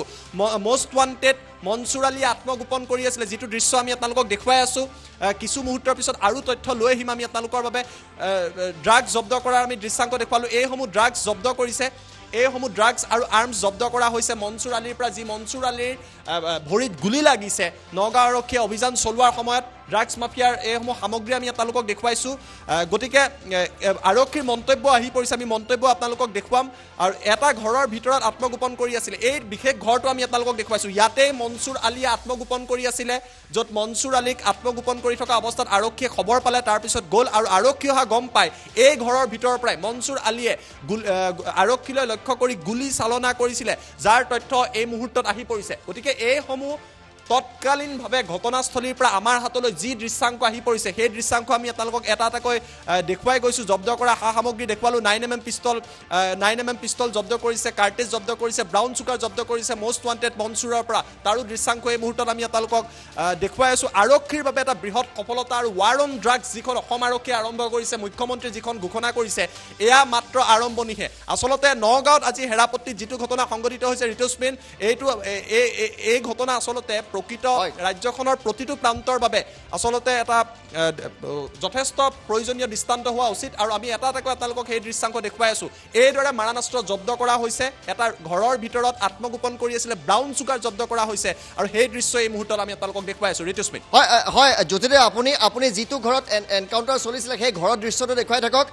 মষ্ট ৱান্টেড মনচুৰ আলীয়ে আত্মগোপন কৰি আছিলে, যিটো দৃশ্য আমি আপোনালোকক দেখুৱাই আছোঁ। কিছু মুহূৰ্তৰ পিছত আৰু তথ্য লৈ আহিম আমি আপোনালোকৰ বাবে। ড্ৰাগছ জব্দ কৰাৰ আমি দৃশ্যাংক দেখুৱালোঁ। এইসমূহ ড্ৰাগছ জব্দ কৰিছে, এইসমূহ ড্ৰাগছ আৰু আৰ্মছ জব্দ কৰা হৈছে মনচুৰ আলীৰ পৰা, যি মনচুৰ আলীৰ ভৰিত গুলী লাগিছে নগাঁও আৰক্ষীয়ে অভিযান চলোৱাৰ সময়ত। ড্ৰাগছ মাফিয়াৰ এইসমূহ সামগ্ৰী আমি আপোনালোকক দেখুৱাইছোঁ। গতিকে আৰক্ষীৰ মন্তব্য আহি পৰিছে, আমি মন্তব্য আপোনালোকক দেখুৱাম। আৰু এটা ঘৰৰ ভিতৰত আত্মগোপন কৰি আছিলে, এই বিশেষ ঘৰটো আমি আপোনালোকক দেখুৱাইছোঁ। ইয়াতেই মনচুৰ আলীয়ে আত্মগোপন কৰি আছিলে, য'ত মনচুৰ আলীক আত্মগোপন কৰি থকা অৱস্থাত আৰক্ষীয়ে খবৰ পালে, তাৰপিছত গ'ল। আৰু আৰক্ষী অহা গম পাই এই ঘৰৰ ভিতৰৰ পৰাই মনচুৰ আলীয়ে আৰক্ষীলৈ লক্ষ্য কৰি গুলী চালনা কৰিছিলে, যাৰ তথ্য এই মুহূৰ্তত আহি পৰিছে। গতিকে এইসমূহ তৎকালীনভাৱে ঘটনাস্থলীৰ পৰা আমাৰ হাতলৈ যি দৃশ্যাংক আহি পৰিছে, সেই দৃশ্যাংক আমি আপোনালোকক এটা এটাকৈ দেখুৱাই গৈছোঁ। জব্দ কৰা সা সামগ্ৰী দেখুৱালোঁ। 9mm পিষ্টল জব্দ কৰিছে, কাৰ্টেজ জব্দ কৰিছে, ব্ৰাউন চুগাৰ জব্দ কৰিছে মষ্ট ৱান্টেড মনচুৰৰ পৰা। তাৰো দৃশ্যাংক এই মুহূৰ্তত আমি আপোনালোকক দেখুৱাই আছোঁ। আৰক্ষীৰ বাবে এটা বৃহৎ সফলতা। আৰু ৱাৰ অন ড্ৰাগছ যিখন অসম আৰক্ষীয়ে আৰম্ভ কৰিছে, মুখ্যমন্ত্ৰীয়ে যিখন ঘোষণা কৰিছে, এয়া মাত্ৰ আৰম্ভণিহে। আচলতে নগাঁৱত আজি হেৰাপট্টিত যিটো ঘটনা সংঘটিত হৈছে ঋতুস্মিন, এই ঘটনা আচলতে প্ৰকৃত ৰাজ্যখনৰ প্ৰতিটো প্ৰান্তৰ বাবে আচলতে এটা যথেষ্ট প্ৰয়োজনীয় দৃষ্টান্ত হোৱা উচিত। আৰু আমি এটা এটাকৈ আপোনালোকক সেই দৃশ্যাংক দেখুৱাই আছোঁ। এইদৰে মাৰণাস্ত্ৰ জব্দ কৰা হৈছে, এটা ঘৰৰ ভিতৰত আত্মগোপন কৰি আছিলে, ব্ৰাউন চুগাৰ জব্দ কৰা হৈছে। আৰু সেই দৃশ্য এই মুহূৰ্তত আমি আপোনালোকক দেখুৱাই আছোঁ। ঋতুস্মিন, হয় জ্যোতিদীপ, আপুনি যিটো ঘৰত এনকাউণ্টাৰ চলিছিলে সেই ঘৰৰ দৃশ্যটো দেখুৱাই থাকক।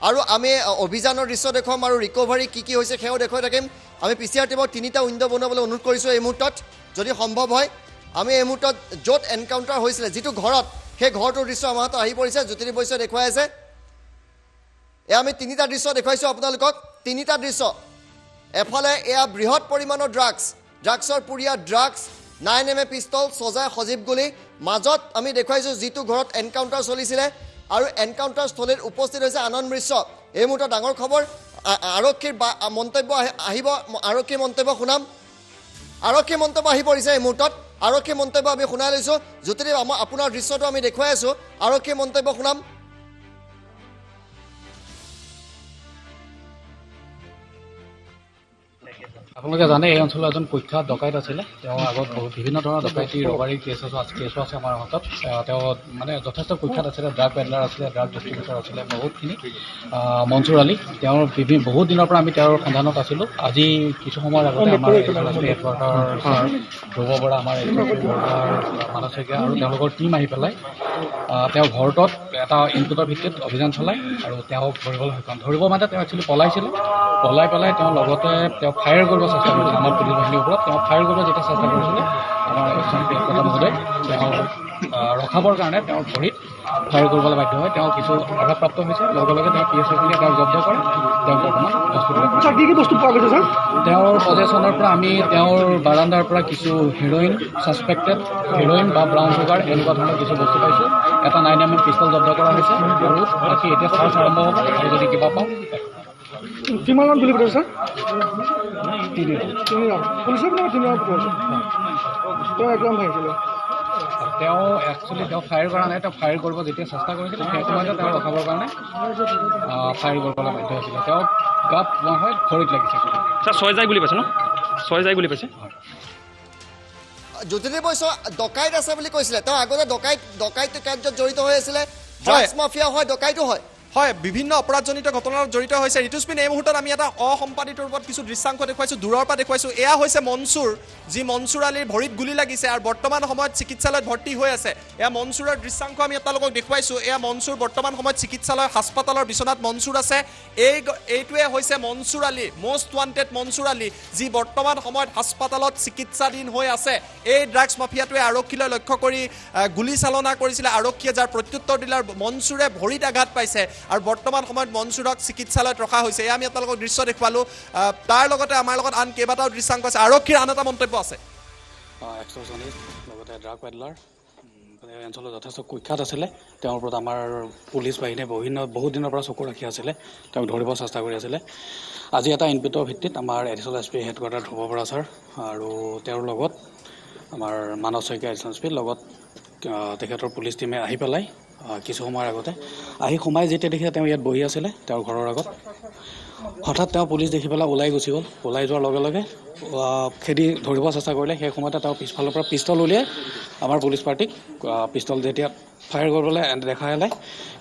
আৰু আমি অভিযানৰ দৃশ্য দেখুৱাম আৰু ৰিকভাৰী কি হৈছে সেয়াও দেখুৱাই থাকিম। আমি PCR টিমক 3টা উইণ্ড' বনাবলৈ অনুৰোধ কৰিছোঁ এই মুহূৰ্তত, যদি সম্ভৱ হয়। আমি এই মুহূৰ্তত য'ত এনকাউণ্টাৰ হৈছিলে, যিটো ঘৰত, সেই ঘৰটোৰ দৃশ্য আমাৰ হাতত আহি পৰিছে। জ্যোতিদীপ বৈশ্যই দেখুৱাই আছে। এয়া আমি 3টা দৃশ্য দেখুৱাইছোঁ আপোনালোকক, 3টা দৃশ্য। এফালে এয়া বৃহৎ পৰিমাণৰ ড্ৰাগছৰ পুৰীয়া ড্ৰাগছ, 9mm পিষ্টল, সজাই সজীৱ গুলী। মাজত আমি দেখুৱাইছোঁ যিটো ঘৰত এনকাউণ্টাৰ চলিছিলে। আৰু এনকাউণ্টাৰ স্থলীত উপস্থিত হৈছে আনন্দ মিশ্ৰ। এই মুহূৰ্তত ডাঙৰ খবৰ, আৰক্ষীৰ মন্তব্য আহিব, আৰক্ষীৰ মন্তব্য শুনাম। আৰক্ষীৰ মন্তব্য আহি পৰিছে এই মুহূৰ্তত। আৰক্ষীৰ মন্তব্য আমি শুনাই লৈছোঁ। জ্যোতিদীপ, আপোনাৰ দৃশ্যটো আমি দেখুৱাই আছোঁ, আৰক্ষীৰ মন্তব্য শুনাম। আপোনালোকে জানে এই অঞ্চলৰ এজন কুখ্যাত ডকাইত আছিলে। তেওঁ আগত বিভিন্ন ধৰণৰ ডকাইতি ৰবাৰী কেছো আছে আমাৰ হাতত। তেওঁ মানে যথেষ্ট কুখ্যাত আছিলে, ড্ৰাগ পেডলাৰ আছিলে, ড্ৰাগ ডিষ্ট্ৰিবিউটৰ আছিলে বহুতখিনি। মনচুৰ আলী, তেওঁৰ বহুত দিনৰ পৰা আমি তেওঁৰ সন্ধানত আছিলোঁ। আজি কিছু সময়ৰ আগতে আমাৰ হেডকোৱাৰ্টাৰ ধ্ৰুৱ বৰা, আমাৰ মানস শইকীয়া আৰু তেওঁলোকৰ টীম আহি পেলাই তেওঁৰ ঘৰটোত এটা ইনপুটৰ ভিত্তিত অভিযান চলাই আৰু তেওঁক ধৰিবলৈ সক্ষম ধৰিব মানে তেওঁ একচুৱেলি পলাইছিলে পলাই পেলাই তেওঁ লগতে তেওঁ ফায়াৰ কৰিব চেষ্টা কৰিছিল আমাৰ পুলিচ বাহিনীৰ ওপৰত তেওঁ ফায়াৰ কৰিব যেতিয়া চেষ্টা কৰিছিলে আমাৰ এজন পেট্ৰল মহোদয় তেওঁ ৰখাবৰ কাৰণে তেওঁৰ ভৰিত ফায়াৰ কৰিবলৈ বাধ্য হয় তেওঁ কিছু আঘাতপ্ৰাপ্ত হৈছে লগে লগে তেওঁ PSFখিনি তেওঁক জব্দ কৰে তেওঁক বৰ্তমান হস্পিটেলত কি বস্তু পোৱা গৈছে ছাৰ তেওঁৰ পজেশ্যনৰ পৰা আমি তেওঁৰ বাৰাণ্ডাৰ পৰা কিছু হেৰইন ছাছপেক্টেড হেৰইন বা ব্ৰাউন চুগাৰ এনেকুৱা ধৰণৰ কিছু বস্তু পাইছোঁ এটা 9mm পিষ্টল জব্দ কৰা হৈছে আৰু বাকী এতিয়া চাৰ্চ আৰম্ভ হ'ব আৰু যদি কিবা পাওঁ কিমান মান গুলি পঠাইছে ছাৰ 3 পুলিচৰ পৰা 3 পঠাইছে তেওঁ একদম ভাঙিছিলে তেওঁ একচুৱেলি তেওঁ ফায়াৰ কৰা নাই তেওঁ ফায়াৰ কৰিব যেতিয়া চেষ্টা কৰিছিল সেই সময়তে তেওঁ ৰখাবৰ কাৰণে ফায়াৰ কৰিবলৈ বাধ্য হৈছিলে তেওঁ গাত হয় ভৰিত লাগিছে ছাৰ 6 যায় গুলি পাইছে ন 6 যায় গুলি পাইছে জ্যোতিৰ্ময় বৈশ্য ডকাইত আছে বুলি কৈছিলে তেওঁ আগতে ডকাইত কাৰ্যত জড়িত হৈ আছিলে ড্ৰাগছ মাফিয়া হয় ডকাইতো হয় হয় বিভিন্ন অপৰাধজনিত ঘটনাত জড়িত হৈছে ঋতুস্পিন এই মুহূৰ্তত আমি এটা অসম্পাদিত ৰূপত কিছু দৃশ্যাংশ দেখুৱাইছোঁ দূৰৰ পৰা দেখুৱাইছোঁ এয়া হৈছে মনচুৰ যি মনচুৰ আলীৰ ভৰিত গুলি লাগিছে আৰু বৰ্তমান সময়ত চিকিৎসালয়ত ভৰ্তি হৈ আছে এয়া মনচুৰৰ দৃশ্যাংশ আমি আপোনালোকক দেখুৱাইছোঁ এয়া মনচুৰ বৰ্তমান সময়ত চিকিৎসালয় হাস্পাতালৰ বিচনাত মনচুৰ আছে এইটোৱে হৈছে মনচুৰ আলী মষ্ট ৱান্টেড মনচুৰ আলী যি বৰ্তমান সময়ত হাস্পাতালত চিকিৎসাধীন হৈ আছে এই ড্ৰাগছ মাফিয়াটোৱে আৰক্ষীলৈ লক্ষ্য কৰি গুলী চালনা কৰিছিলে আৰক্ষীয়ে যাৰ প্ৰত্যুত্তৰ দিলে মনচুৰে ভৰিত আঘাত পাইছে আৰু বৰ্তমান সময়ত মনচুৰক চিকিৎসালয়ত ৰখা হৈছে এয়া আমি আপোনালোকক দৃশ্য দেখুৱালোঁ তাৰ লগতে আমাৰ লগত আন কেইবাটাও দৃশ্যাংশ আছে আৰক্ষীৰ আন এটা মন্তব্য আছে এক্সটৰ্চনিষ্ট লগতে ড্ৰাগ পেডলাৰ এই অঞ্চলত যথেষ্ট কুখ্যাত আছিলে তেওঁৰ ওপৰত আমাৰ পুলিচ বাহিনীয়ে বহুত দিনৰ পৰা চকু ৰাখি আছিলে তেওঁক ধৰিব চেষ্টা কৰি আছিলে আজি এটা ইনপুটৰ ভিত্তিত আমাৰ additional SP headquarter Dhruba Bora sir আৰু তেওঁৰ লগত আমাৰ মানৱ শইকীয়া এডিশ্যনেল SP লগত তেখেতৰ পুলিচ টিমে আহি পেলাই কিছু সময়ৰ আগতে আহি সোমাই যেতিয়া দেখি তেওঁ ইয়াত বহি আছিলে তেওঁৰ ঘৰৰ আগত হঠাৎ তেওঁ পুলিচ দেখি পেলাই ওলাই গুচি গ'ল ওলাই যোৱাৰ লগে লগে খেদি ধৰিব চেষ্টা কৰিলে সেই সময়তে তেওঁ পিছফালৰ পৰা পিষ্টল উলিয়াই আমাৰ পুলিচ পাৰ্টিক পিষ্টল যেতিয়া ফায়াৰ কৰিবলৈ দেখালে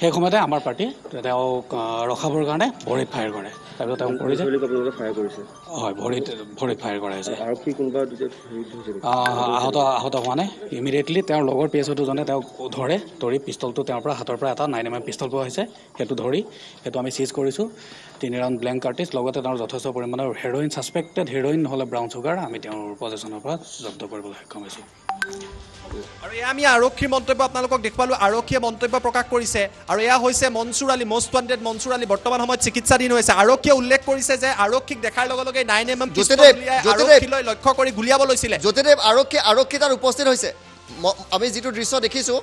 সেই সময়তে আমাৰ পাৰ্টীয়ে তেওঁক ৰখাবৰ কাৰণে ভৰিত ফায়াৰ কৰে তাৰপিছত তেওঁ কৰিছে হয় ভৰিত ফায়াৰ কৰা হৈছে আহত হোৱা নাই ইমিডিয়েটলি তেওঁৰ লগৰ PSO দুজনে তেওঁক ধৰি পিষ্টলটো তেওঁৰ পৰা হাতৰ পৰা এটা 9mm পিষ্টল পোৱা হৈছে সেইটো আমি চিজ কৰিছোঁ 3 ৰাউণ্ড ব্লেংক কাৰ্টিজ লগতে তেওঁৰ যথেষ্ট পৰিমাণৰ হেৰইন ছাছপেক্টেড হেৰইন নহ'লে ব্ৰাউন চুগাৰ আমি তেওঁৰ পজেশ্যনৰ পৰা জব্দ কৰিবলৈ সক্ষম হৈছোঁ আৰু এয়া আমি আৰক্ষীৰ মন্তব্য আপোনালোকক দেখুৱালোঁ আৰক্ষীয়ে মন্তব্য প্ৰকাশ কৰিছে আৰু এয়া হৈছে মনচুৰ আলী মষ্ট ৱান্টেড মনচুৰ আলী বৰ্তমান সময়ত চিকিৎসাধীন হৈছে আৰক্ষীয়ে উল্লেখ কৰিছে যে আৰক্ষীক দেখাৰ লগে লগে 9mm পিষ্টল উলিয়াই আৰক্ষীলৈ লক্ষ্য কৰি গুলিয়াব লৈছিলে জ্যোতিদেৱ আৰক্ষী তাত উপস্থিত হৈছে আমি যিটো দৃশ্য দেখিছোঁ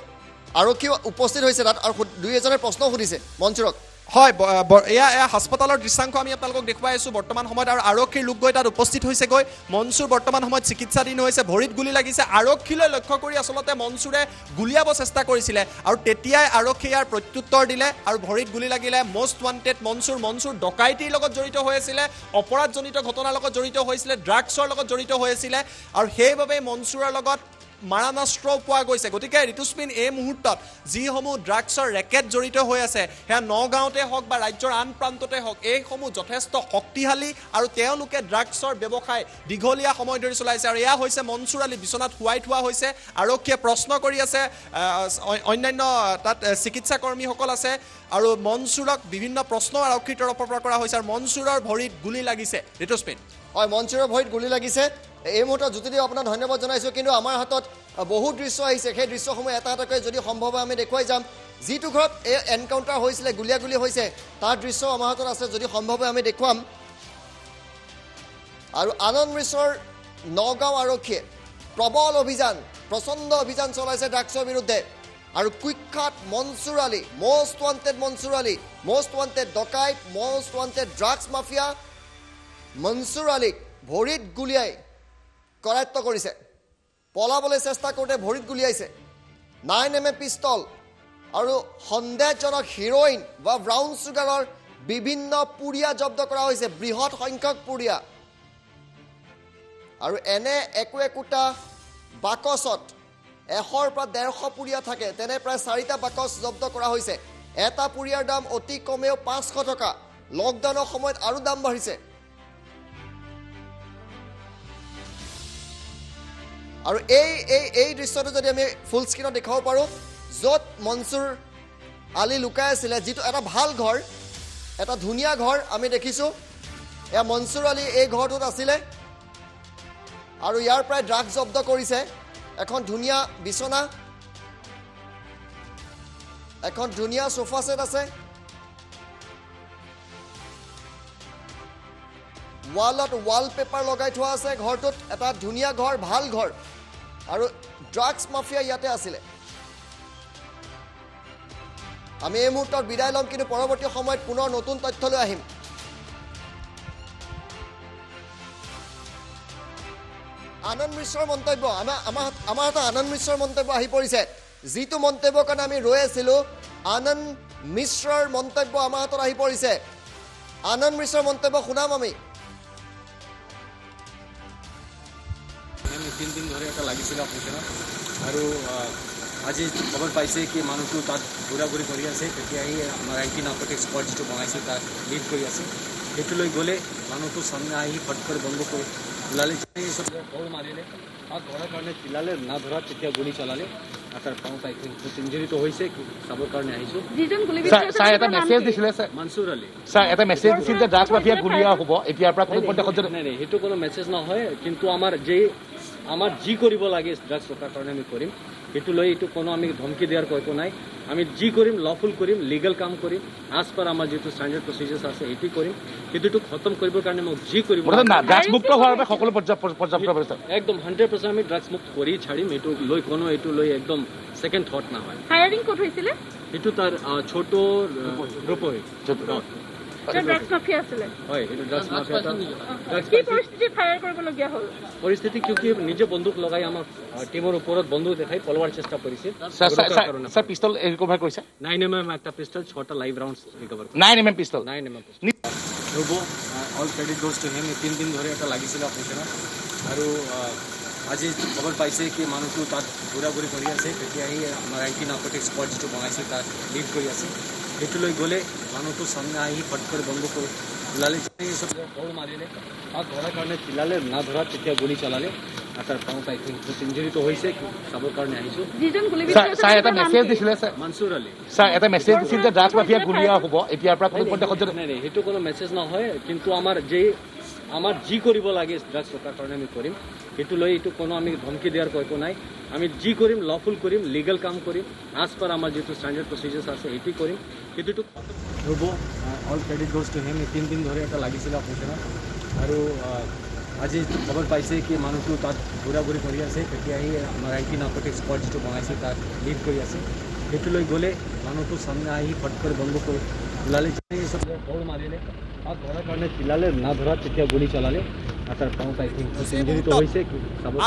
আৰক্ষী উপস্থিত হৈছে তাত আৰু দুই এজনে প্ৰশ্ন সুধিছে মনচুৰক হয় এয়া হাস্পাতালৰ দৃশ্যাংশ আমি আপোনালোকক দেখুৱাই আছোঁ বৰ্তমান সময়ত আৰু আৰক্ষীৰ লোক গৈ তাত উপস্থিত হৈছেগৈ মনচুৰ বৰ্তমান সময়ত চিকিৎসাধীন হৈছে ভৰিত গুলি লাগিছে আৰক্ষীলৈ লক্ষ্য কৰি আচলতে মনচুৰে গুলিয়াব চেষ্টা কৰিছিলে আৰু তেতিয়াই আৰক্ষীয়ে ইয়াৰ প্ৰত্যুত্তৰ দিলে আৰু ভৰিত গুলি লাগিলে মষ্ট ৱান্টেড মনচুৰ ডকাইতিৰ লগত জড়িত হৈ আছিলে অপৰাধজনিত ঘটনাৰ লগত জড়িত হৈছিলে ড্ৰাগছৰ লগত জড়িত হৈ আছিলে আৰু সেইবাবে মনচুৰৰ লগত মাৰণাস্ত্ৰও পোৱা গৈছে গতিকে ঋতুস্পিন এই মুহূৰ্তত যিসমূহ ড্ৰাগছৰ ৰেকেট জড়িত হৈ আছে সেয়া নগাঁৱতে হওক বা ৰাজ্যৰ আন প্ৰান্ততে হওক এইসমূহ যথেষ্ট শক্তিশালী আৰু তেওঁলোকে ড্ৰাগছৰ ব্যৱসায় দীঘলীয়া সময় ধৰি চলাইছে আৰু এয়া হৈছে মনচুৰ আলী বিচনাত শুৱাই থোৱা হৈছে আৰক্ষীয়ে প্ৰশ্ন কৰি আছে অন্যান্য তাত চিকিৎসা কৰ্মীসকল আছে আৰু মনচুৰক বিভিন্ন প্ৰশ্ন আৰক্ষীৰ তৰফৰ পৰা কৰা হৈছে আৰু মনচুৰৰ ভৰিত গুলি লাগিছে ঋতুস্পিন হয় মনচুৰৰ ভৰিত গুলি লাগিছে এই মুহূৰ্তত জ্যোতিদেৱ আপোনাক ধন্যবাদ জনাইছোঁ কিন্তু আমাৰ হাতত বহুত দৃশ্য আহিছে সেই দৃশ্যসমূহ এটা এটাকৈ যদি সম্ভৱ হয় আমি দেখুৱাই যাম যিটো ঘৰত এই এনকাউণ্টাৰ হৈছিলে গুলিয়াগুলি হৈছে তাৰ দৃশ্য আমাৰ হাতত আছে যদি সম্ভৱ হয় আমি দেখুৱাম আৰু আনন্দ মিশ্ৰৰ নগাঁও আৰক্ষীয়ে প্ৰবল অভিযান প্ৰচণ্ড অভিযান চলাইছে ড্ৰাগছৰ বিৰুদ্ধে আৰু কুখ্যাত Mansur Ali most wanted Mansur Ali most wanted ডকাইত most wanted drugs mafia Mansur আলীক ভৰিত গুলিয়াই কৰায়ত্ব কৰিছে পলাবলৈ চেষ্টা কৰোঁতে ভৰিত গুলিয়াইছে 9mm পিষ্টল আৰু সন্দেহজনক হিৰইন বা ব্ৰাউন চুগাৰৰ বিভিন্ন পুৰিয়া জব্দ কৰা হৈছে বৃহৎ সংখ্যক পুৰিয়া আৰু এনে একোটা বাকচত 100 পৰা 150 পুৰিয়া থাকে তেনে প্ৰায় 4টা বাকচ জব্দ কৰা হৈছে এটা পুৰিয়াৰ দাম অতি কমেও 500 টকা লকডাউনৰ সময়ত আৰু দাম বাঢ়িছে আৰু এই দৃশ্যটো যদি আমি ফুল স্ক্ৰীনত দেখাব পাৰোঁ য'ত মনচুৰ আলি লুকাই আছিলে, যিটো এটা ভাল ঘৰ, এটা ধুনীয়া ঘৰ আমি দেখিছোঁ। এয়া মনচুৰ আলী এই ঘৰটোত আছিলে আৰু ইয়াৰ পৰাই ড্ৰাগছ জব্দ কৰিছে। এখন ধুনীয়া বিচনা, এখন ধুনীয়া সোফা সেট আছে, ৱালত ৱালপেপাৰ লগাই থোৱা আছে। ঘৰটোত এটা ধুনীয়া ঘৰ, ভাল ঘৰ, আৰু ড্ৰাগছ মাফিয়া ইয়াতে আছিলে। আমি এই মুহূৰ্তত বিদায় ল'ম, কিন্তু পৰৱৰ্তী সময়ত পুনৰ নতুন তথ্য লৈ আহিম। আনন্দ মিশ্ৰৰ মন্তব্য, আমাৰ হাতত আনন্দ মিশ্ৰৰ মন্তব্য আহি পৰিছে, যিটো মন্তব্যৰ কাৰণে আমি ৰৈ আছিলোঁ। আনন্দ মিশ্ৰৰ মন্তব্য আমাৰ হাতত আহি পৰিছে। আনন্দ মিশ্ৰৰ মন্তব্য শুনাম আমি। আমি 3 দিন ধৰে এটা লাগিছিল অপাৰেশ্যনত আৰু আজি খবৰ পাইছে কি মানুহটো তাত ঘূৰা-ঘূৰি কৰি আছে। তেতিয়া আহি আমাৰ এণ্টি নাৰ্কটিক স্কোৱাড যিটো বনাইছে তাত লিড কৰি আছে। সেইটো লৈ গ'লে মানুহটো সামনে আহি ফট কৰি বন্ধ কৰি ওলালে, চব দৌৰ মাৰিলে। তাত ধৰাৰ কাৰণে চিলালে, না ধৰা তেতিয়া গুলি চলালে। তাৰ পাঁচ আই থিংক ইঞ্জুৰিটো হৈছে, চাবৰ কাৰণে আহিছোঁ। স্যাৰ এটা মেছেজ দিছিলে স্যাৰ, মনসুৰ আলী স্যাৰ এটা মেছেজ দিছিল যে ড্ৰাগছ মাফিয়া গুলিয়া হ'ব এতিয়াৰ পৰা কোনো পৰ্যায়ত। নাই, সেইটো কোনো মেছেজ নহয়, কিন্তু আমাৰ যি কৰিব লাগে ড্ৰাগছ ৰখাৰ কাৰণে আমি কৰিম। সেইটো লৈ এইটো কোনো আমি ধমকি দিয়াৰ একো নাই। আমি যি কৰিম লফুল কৰিম, লিগেল কাম কৰিম, আজ পাৰ আমাৰ যিটো ষ্টেণ্ডাৰ্ড প্ৰচিজাৰ্ছ আছে সেইটো কৰিম। কিন্তু এইটো খতম কৰিবৰ কাৰণে মোক যি কৰিব ড্ৰাগছ মুক্ত হোৱাৰ বাবে সকলো পৰ্যাপ্ত ব্যৱস্থা একদম 100% আমি ড্ৰাগছ মুক্ত কৰি ছাড়িম। এইটো লৈ একদম ছেকেণ্ড থট নহয়। ফায়াৰিং ক'ত হৈছিলে? সেইটো তাৰ ছোট ৰূপহী ড্ৰাগছ মাফিয়া আছিলে। হয়, এইটো ড্ৰাগছ মাফিয়া। কি পৰিস্থিতিত ফায়াৰ কৰিবলগীয়া হ'ল? পৰিস্থিতি কিউকি নিজে বন্দুক লগাই আমাৰ টিমৰ ওপৰত বন্দুক দেখাই পলোৱাৰ চেষ্টা কৰিছিল। স্যাৰ পিস্তল ৰিকভাৰ কৰিছে? 9mm একটা পিস্তল, 6টা live rounds recover 9mm pistol. 9mm রব all credit goes to him. 3 দিন ধরে এটা লাগিছিল অপাৰেশ্যনত আৰু আজি খবৰ পাইছে কি মানুহটো তাত ঘূৰা-ঘূৰি কৰি আছে। তেতিয়া আহি আমাৰ এণ্টি নাৰ্কটিক স্কোৱাড যিটো বনাইছে তাত লিড কৰি আছে। সেইটো লৈ গ'লে মানুহটো সামনে আহি ফট কৰি বন্ধ কৰি ওলালে, চব দৌৰ মাৰিলে। তাত ধৰাৰ কাৰণে চিলালে, না ধৰা তেতিয়া গুলি চলালে। তাৰ পাঁচ আই থিংক ইঞ্জুৰিটো হৈছে, চাবৰ কাৰণে আহিছোঁ। স্যাৰ এটা মেছেজ দিছিলে স্যাৰ, মনসুৰ আলী। স্যাৰ এটা মেছেজ দিছিল যে ড্ৰাগছ মাফিয়া গুলিয়া হ'ব এতিয়াৰ পৰা কোনো পৰ্যায়ত। নাই, সেইটো কোনো মেছেজ নহয়, কিন্তু আমাৰ যি কৰিব লাগে ড্ৰাগছ ৰখাৰ কাৰণে আমি কৰিম। সেইটো লৈ এইটো কোনো আমি ধমকি দিয়াৰ একো নাই। আমি যি কৰিম লফুল কৰিম, লিগেল কাম কৰিম, আজ পাৰ আমাৰ যিটো ষ্টেণ্ডাৰ্ড প্ৰচিজাৰ্ছ আছে সেইটো কৰিম। কিন্তু এইটো ৰ'ব all credit goes to him. 3 দিন ধৰে এটা লাগিছিল অপাৰেশ্যনত আৰু আজি খবৰ পাইছে কি মানুহটো তাত ঘূৰা-ঘূৰি কৰি আছে। তেতিয়া আহি আমাৰ এণ্টি নাৰ্কটিক স্কোৱাড যিটো বনাইছে তাত লিড কৰি আছে। সেইটো লৈ গ'লে মানুহটো সামনে আহি ফট কৰি বন্ধ কৰি ওলালে, চব দৌৰ মাৰিলে। তাত ধৰাৰ কাৰণে চিলালে, না ধৰা তেতিয়া গুলি চলালে। তাৰ পাঁচ আই থিংক ইঞ্জুৰিটো হৈছে।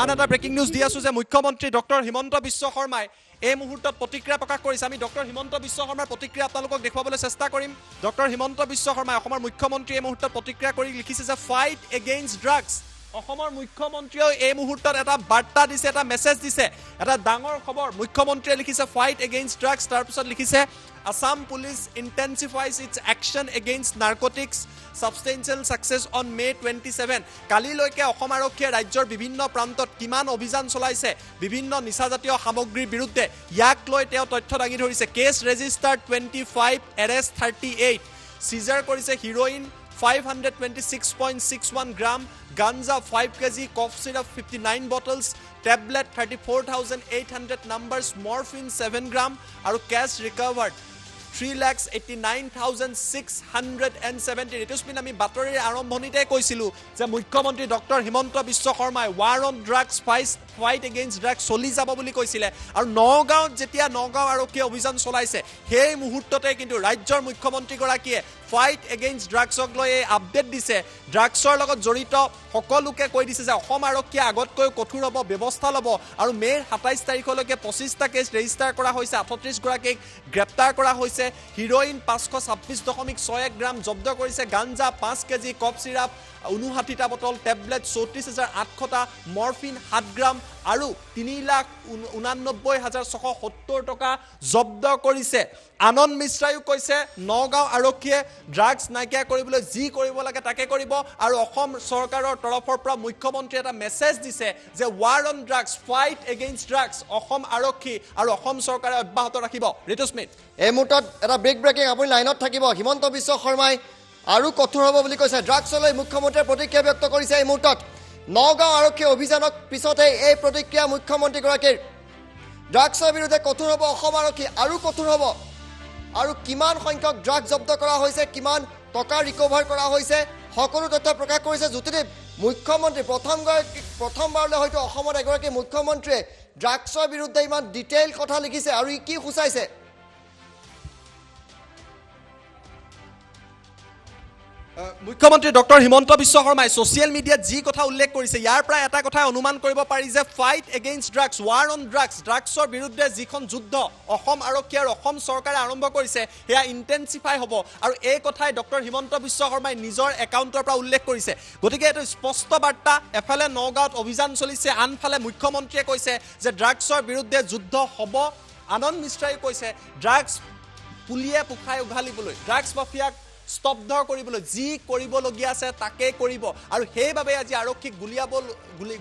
আন এটা ব্ৰেকিং নিউজ দি আছোঁ যে মুখ্যমন্ত্ৰী ডক্টৰ হিমন্ত বিশ্ব শৰ্মাই এই মুহূৰ্তত প্ৰতিক্ৰিয়া প্ৰকাশ কৰিছে। আমি ডক্টৰ হিমন্ত বিশ্ব শৰ্মাৰ প্ৰতিক্ৰিয়া আপোনালোকক দেখুৱাবলৈ চেষ্টা কৰিম। ডক্টৰ হিমন্ত বিশ্ব শৰ্মাই, অসমৰ মুখ্যমন্ত্ৰী, এই মুহূৰ্তত প্ৰতিক্ৰিয়া কৰি লিখিছে যে ফাইট এগেইনষ্ট ড্ৰাগছ। অসমৰ মুখ্যমন্ত্ৰীয়েও এই মুহূৰ্তত এটা বাৰ্তা দিছে, এটা মেছেজ দিছে, এটা ডাঙৰ খবৰ। মুখ্যমন্ত্ৰীয়ে লিখিছে ফাইট এগেইনষ্ট ড্ৰাগছ, তাৰপিছত লিখিছে Assam police intensifies its action against narcotics substantial success on May' 27। কালিলৈকে অসম আৰক্ষীয়ে ৰাজ্যৰ বিভিন্ন প্ৰান্তত কিমান অভিযান চলাইছে বিভিন্ন নিচাজাতীয় সামগ্ৰীৰ বিৰুদ্ধে, ইয়াক লৈ তেওঁ তথ্য দাঙি ধৰিছে। কেছ ৰেজিষ্টাৰ্ড 25, এৰেষ্ট 38, চিজাৰ কৰিছে হিৰ'ইন 526.61 গ্ৰাম, গাঞ্জা 5 kg, cough syrup 59 bottles, tablet 34,800 numbers, morphine 7 gram আৰু কেছ ৰিকভাৰ্ড 3,89,670। ঋতুস্মিন, আমি বাতৰিৰ আৰম্ভণিতে কৈছিলোঁ যে মুখ্যমন্ত্ৰী ডক্টৰ হিমন্ত বিশ্ব শৰ্মাই war on drugs fight against drugs চলি যাব বুলি কৈছিলে। আৰু নগাঁৱত যেতিয়া নগাঁও আৰক্ষীয়ে অভিযান চলাইছে, সেই মুহূৰ্ততে কিন্তু ৰাজ্যৰ মুখ্যমন্ত্ৰীগৰাকীয়ে ফাইট এগেইনষ্ট ড্ৰাগছক লৈ এই আপডেট দিছে। ড্ৰাগছৰ লগত জড়িত সকলোকে কৈ দিছে যে অসম আৰক্ষীয়ে আগতকৈ কঠোৰ হ'ব, ব্যৱস্থা ল'ব। আৰু মে'ৰ 27 তাৰিখলৈকে 25টা কেছ ৰেজিষ্টাৰ কৰা হৈছে, 38গৰাকীক গ্ৰেপ্তাৰ কৰা হৈছে। হিৰ'ইন 526.61 গ্ৰাম জব্দ কৰিছে, গাঞ্জা 5 kg, কফ চিৰাপ 59টা বটল, টেবলেট 34,800টা, মৰফিন 7 গ্ৰাম আৰু 3,89,670 টকা জব্দ কৰিছে। আনন্দ মিশ্ৰায়ো কৈছে নগাঁও আৰক্ষীয়ে ড্ৰাগছ নাইকিয়া কৰিবলৈ যি কৰিব লাগে তাকে কৰিব আৰু অসম চৰকাৰৰ তৰফৰ পৰা মুখ্যমন্ত্ৰীয়ে এটা মেছেজ দিছে যে war on drugs, fight against drugs Assam আৰক্ষী আৰু অসম চৰকাৰে অব্যাহত ৰাখিব। ঋতুস্মিত, এই মুহূৰ্তত এটা বিগ ব্ৰেকিং, আপুনি লাইনত থাকিব। হিমন্ত বিশ্ব শৰ্মাই আৰু কঠোৰ হ'ব বুলি কৈছে। ড্ৰাগছলৈ মুখ্যমন্ত্ৰীয়ে প্ৰতিক্ৰিয়া ব্যক্ত কৰিছে এই মুহূৰ্তত। নগাঁও আৰক্ষী অভিযানৰ পিছতেই এই প্ৰতিক্ৰিয়া মুখ্যমন্ত্ৰীগৰাকীৰ। ড্ৰাগছৰ বিৰুদ্ধে কঠোৰ হ'ব অসম আৰক্ষী, আৰু কঠোৰ হ'ব। আৰু কিমান সংখ্যক ড্ৰাগছ জব্দ কৰা হৈছে, কিমান টকা ৰিকভাৰ কৰা হৈছে, সকলো তথ্য প্ৰকাশ কৰিছে জ্যোতিদীপ। মুখ্যমন্ত্ৰী প্ৰথমবাৰলৈ হয়তো অসমত এগৰাকী মুখ্যমন্ত্ৰীয়ে ড্ৰাগছৰ বিৰুদ্ধে ইমান ডিটেইল কথা লিখিছে, আৰু ই কি সূচাইছে? মুখ্যমন্ত্ৰী ডক্টৰ হিমন্ত বিশ্ব শৰ্মাই ছ'চিয়েল মিডিয়াত যি কথা উল্লেখ কৰিছে ইয়াৰ পৰা এটা কথাই অনুমান কৰিব পাৰি যে fight against drugs, war on drugs, ড্ৰাগছৰ বিৰুদ্ধে যিখন যুদ্ধ অসম আৰক্ষী আৰু অসম চৰকাৰে আৰম্ভ কৰিছে সেয়া ইণ্টেনচিফাই হ'ব। আৰু এই কথাই ডক্টৰ হিমন্ত বিশ্ব শৰ্মাই নিজৰ একাউণ্টৰ পৰা উল্লেখ কৰিছে। গতিকে এইটো স্পষ্ট বাৰ্তা। এফালে নগাঁৱত অভিযান চলিছে, আনফালে মুখ্যমন্ত্ৰীয়ে কৈছে যে ড্ৰাগছৰ বিৰুদ্ধে যুদ্ধ হ'ব। আনন্দ মিশ্ৰাই কৈছে ড্ৰাগছ পুলিয়ে পোখাই উঘালিবলৈ, ড্ৰাগছ মাফিয়াক স্তব্ধ কৰিবলৈ যি কৰিবলগীয়া আছে তাকেই কৰিব। আৰু সেইবাবে আজি আৰক্ষীক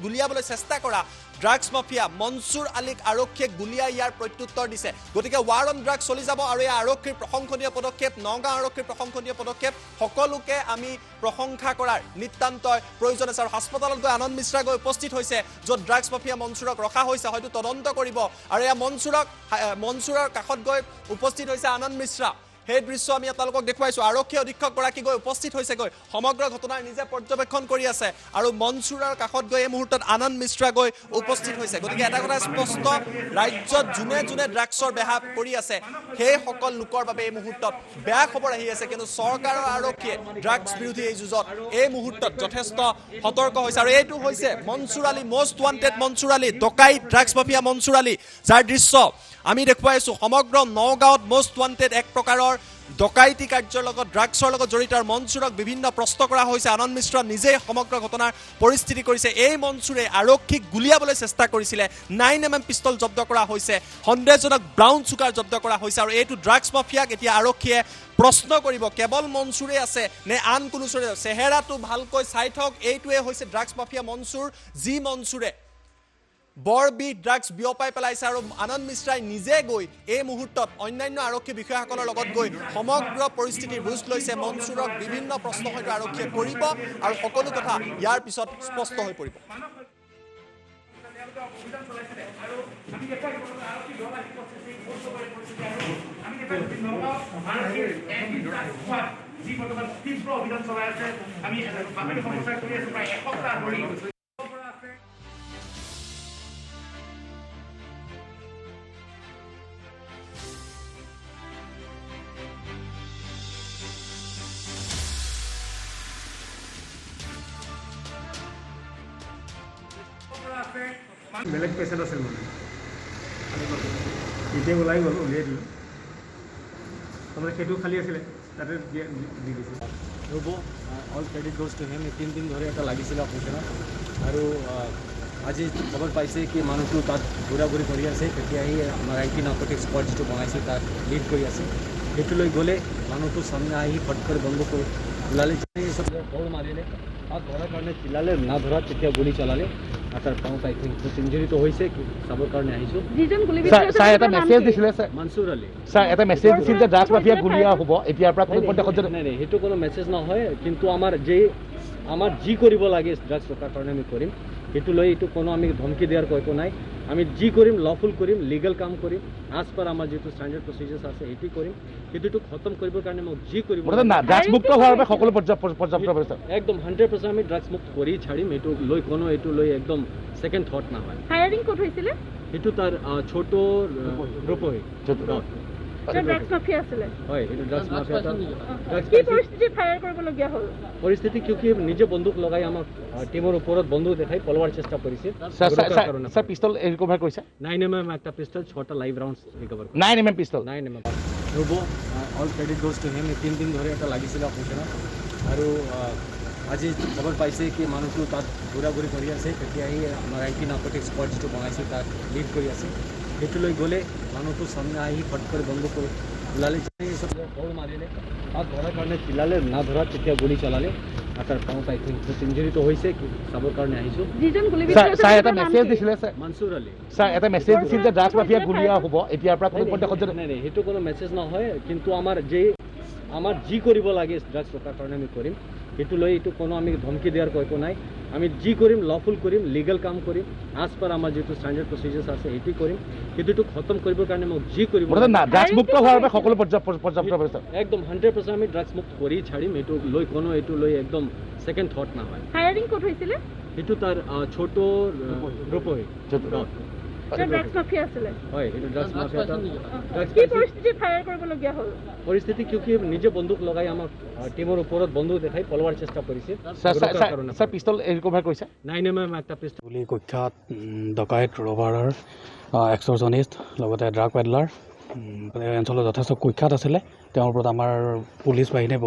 গুলিয়াবলৈ চেষ্টা কৰা ড্ৰাগছ মাফিয়া মনছুৰ আলীক আৰক্ষীয়ে গুলিয়াই ইয়াৰ প্ৰত্যুত্তৰ দিছে। গতিকে ৱাৰ অন ড্ৰাগছ চলি যাব আৰু এই আৰক্ষীৰ প্ৰশংসনীয় পদক্ষেপ, নগাঁও আৰক্ষীৰ প্ৰশংসনীয় পদক্ষেপ, সকলোকে আমি প্ৰশংসা কৰাৰ নিতান্তই প্ৰয়োজন আছে। আৰু হাস্পতালত গৈ আনন্দ মিশ্ৰা গৈ উপস্থিত হৈছে য'ত ড্ৰাগছ মাফিয়া মনছুৰক ৰখা হৈছে, হয়তো তদন্ত কৰিব। আৰু এয়া মনছুৰৰ কাষত গৈ উপস্থিত হৈছে আনন্দ মিশ্ৰা। সেই দৃশ্য আমি আপোনালোকক দেখুৱাইছোঁ। আৰক্ষী অধীক্ষকগৰাকী গৈ উপস্থিত হৈছে, গৈ সমগ্ৰ ঘটনাৰ নিজে পৰ্যবেক্ষণ কৰি আছে। আৰু মনছুৰৰ কাষত গৈ এই মুহূৰ্তত আনন্দ মিশ্ৰা গৈ উপস্থিত হৈছে। গতিকে এটা কথা স্পষ্ট, ৰাজ্যত যোনে যোনে ড্ৰাগছৰ বেহা কৰি আছে সেইসকল লোকৰ বাবে এই মুহূৰ্তত বেয়া খবৰ আহি আছে। কিন্তু চৰকাৰ আৰু আৰক্ষীয়ে ড্ৰাগছ বিৰোধী এই যুঁজত এই মুহূৰ্তত যথেষ্ট সতৰ্ক হৈছে। আৰু এইটো হৈছে মনছুৰ আলী, মষ্ট ৱান্টেড মনছুৰ আলী, ডকাইত ড্ৰাগছ মাফিয়া মনছুৰ আলী, যাৰ দৃশ্য আমি দেখুৱাইছোঁ। সমগ্ৰ নগাঁৱত মষ্ট ৱান্টেড এক প্ৰকাৰৰ ডকাইতি কাৰ্যৰ লগত, ড্ৰাগছৰ লগত জড়িত মনছুৰক বিভিন্ন প্ৰশ্ন কৰা হৈছে। আনন্দ মিশ্ৰ নিজেই সমগ্ৰ ঘটনাৰ পৰিস্থিতি কৰিছে। এই মনছুৰে আৰক্ষীক গুলিয়াবলৈ চেষ্টা কৰিছিলে। 9mm পিষ্টল জব্দ কৰা হৈছে, সন্দেহজনক ব্ৰাউন চুকাৰ জব্দ কৰা হৈছে। আৰু এইটো ড্ৰাগছ মাফিয়াক এতিয়া আৰক্ষীয়ে প্ৰশ্ন কৰিব, কেৱল মনছুৰে আছে নে আন কোনো চুৰে? চেহেৰাটো ভালকৈ চাই থওক, এইটোৱে হৈছে ড্ৰাগছ মাফিয়া মনছুৰ, যি মনছুৰে বৰবিধ ড্ৰাগছ বিয়পাই পেলাইছে। আৰু আনন্দ মিশ্ৰাই নিজে গৈ এই মুহূৰ্তত অন্যান্য আৰক্ষী বিষয়াসকলৰ লগত গৈ সমগ্ৰ পৰিস্থিতিৰ বুজ লৈছে। মনছুৰক বিভিন্ন প্ৰশ্ন হয়তো আৰক্ষীয়ে কৰিব আৰু সকলো কথা ইয়াৰ পিছত স্পষ্ট হৈ পৰিব। যি বৰ্তমান তীব্ৰ অভিযান চলাই আছে, আমি বাতৰি সম্প্ৰচাৰ কৰি আছো প্ৰায় এসপ্তাহ ধৰি। বেলেগ পেচেণ্ট আছিল মানে এতিয়া ওলাই গ'ল, উলিয়াই দিলোঁ। তাৰমানে সেইটো খালী আছিলে, তাতে দি দিছোঁ। ৰ'ব, all credit goes to him. 3 দিন ধৰি এটা লাগিছিলে অপাৰেশ্যনত। আৰু আজি খবৰ পাইছে কি মানুহটো তাত ঘূৰা ঘূৰি কৰি আছে। তেতিয়াই আমাৰ আইটি নাৰ্কটিক্স স্কোৱাড যিটো বনাইছে তাত লিড কৰি আছে। সেইটোলৈ গ'লে মানুহটো চামনে আহি ফট কৰি বন্ধ কৰি ওলালে, দৌৰ মাৰিলে আৰু ধৰাৰ কাৰণে চিলালে, না ধৰাত তেতিয়া গুলি চলালে। তাৰ পাওঁত আই থিংক ইঞ্জুৰিটো হৈছে, চাবৰ কাৰণে আহিছোঁ। ছাৰ এটা মেছেজ দিছিলে, মনছুৰ আলী ছাৰ এটা মেছেজ দিছিল যে ড্ৰাগছ মাফিয়া গুলিয়া হ'ব এতিয়াৰ পৰা কোনো নাই, সেইটো কোনো মেছেজ নহয়। কিন্তু আমাৰ যি কৰিব লাগে ড্ৰাগছ ৰখাৰ কাৰণে আমি কৰিম। সেইটো লৈ এইটো কোনো আমি ধমকি দিয়াৰ একো নাই। আমি যি কৰিম লফুল কৰিম, লিগেল কাম কৰিম। আজ পাৰ আমাৰ যিটো ষ্টেণ্ডাৰ্ড প্ৰচিজাৰ্ছ আছে সেইটো কৰিম। কিন্তু খতম কৰিবৰ কাৰণে মোক যি কৰিব ড্ৰাগছ মুক্ত হোৱাৰ বাবে সকলো পৰ্যাপ্ত ব্যৱস্থা একদম 100% আমি ড্ৰাগছ মুক্ত কৰি ছাড়িম। এইটো লৈ একদম ছেকেণ্ড থট নহয়। ফায়াৰিং ক'ত হৈছিলে? সেইটো তাৰ ছোট ৰূপহী ড্ৰাগছ মাফিয়া আছিলে। হয়, এইটো ড্ৰাগছ মাফিয়া। কি পৰিস্থিতি ফায়াৰ কৰিবলগীয়া হ'ল? পৰিস্থিতি কিয় নিজে বন্দুক লগাই আমাক টিমৰ ওপৰত বন্দুক দেখাই পলোৱাৰ চেষ্টা কৰিছিল। ছাৰ পিষ্টল ৰিকভাৰ কৰিছে? 9mm একটা পিষ্টল, 6টা লাইভ ৰাউণ্ডছ ৰিকভাৰ কৰিছে। 9mm pistol? 9mm। ৰ'ব, all credit goes to him. 3 দিন ধৰি এটা লাগিছিলে অপাৰেশ্যনত। আৰু আজি খবৰ পাইছে কি মানুহটো তাত ঘূৰা ঘূৰি কৰি আছে, তেতিয়া আহি আমাৰ এণ্টি নাৰ্কটিক স্কোৱাড যিটো বনাইছে তাক লিড কৰি আছে। সেইটো লৈ গ'লে মানুহটো সামনে আহি ফট কৰি বন্ধ কৰি ওলালে, চব দৌৰ মাৰিলে, তাত ধৰাৰ কাৰণে চিলালে, না ধৰা তেতিয়া গুলি চলালে। তাৰ পাওঁ আই থিংক ইঞ্জুৰিটো হৈছে, চাবৰ কাৰণে আহিছোঁ। যিজন গুলিবিদ্ধ ছাৰ এটা মেছেজ দিছিলে ছাৰ, মনসুৰ আলী ছাৰ এটা মেছেজ দিছিল যে ড্ৰাগছ মাফিয়া গুলীয়া হ'ব, এতিয়াৰ পৰা কোনো পৰ্যায়ত নাই নাই, সেইটো কোনো মেছেজ নহয়, কিন্তু আমাৰ যি কৰিব লাগে ড্ৰাগছ ৰখাৰ কাৰণে আমি কৰিম। সেইটো লৈ এইটো কোনো আমি ধমকি দিয়াৰ একো নাই। আমি যি কৰিম লফুল কৰিম, লিগেল কাম কৰিম, আজ পাৰ আমাৰ যিটো ষ্টেণ্ডাৰ্ড প্ৰচিজাৰ্ছ আছে সেইটো কৰিম। কিন্তু এইটো খতম কৰিবৰ কাৰণে মোক যি কৰিব ড্ৰাগছ মুক্ত হোৱাৰ বাবে সকলো পৰ্যাপ্ত ব্যৱস্থা একদম 100% আমি ড্ৰাগছ মুক্ত কৰি ছাড়িম। এইটো লৈ একদম ছেকেণ্ড থট নহয়। ফায়াৰিং ক'ত হৈছিলে? সেইটো তাৰ ছোট ৰূপহী ড্ৰাগছ মাফিয়া আছিলে। হয়, সেইটো ড্ৰাগছ মাফিয়া। কি পৰিস্থিতি ফায়াৰ কৰিবলগীয়া হ'ল? পৰিস্থিতি কিউকি নিজে বন্দুক লগাই আমাক টিমৰ ওপৰত বন্দুক দেখাই পলোৱাৰ চেষ্টা কৰিছে। ছাৰ পিষ্টল ৰিকভাৰ কৰিছে? নাই মেম একটা পিষ্টল বুলি কুখ্যাত ডকাইত ৰবাৰৰ এক্সটৰ্চনিষ্ট লগতে ড্ৰাগ পেডলাৰ এই অঞ্চলত যথেষ্ট কুখ্যাত আছিলে। তেওঁৰ ওপৰত আমাৰ পুলিচ বাহিনীয়ে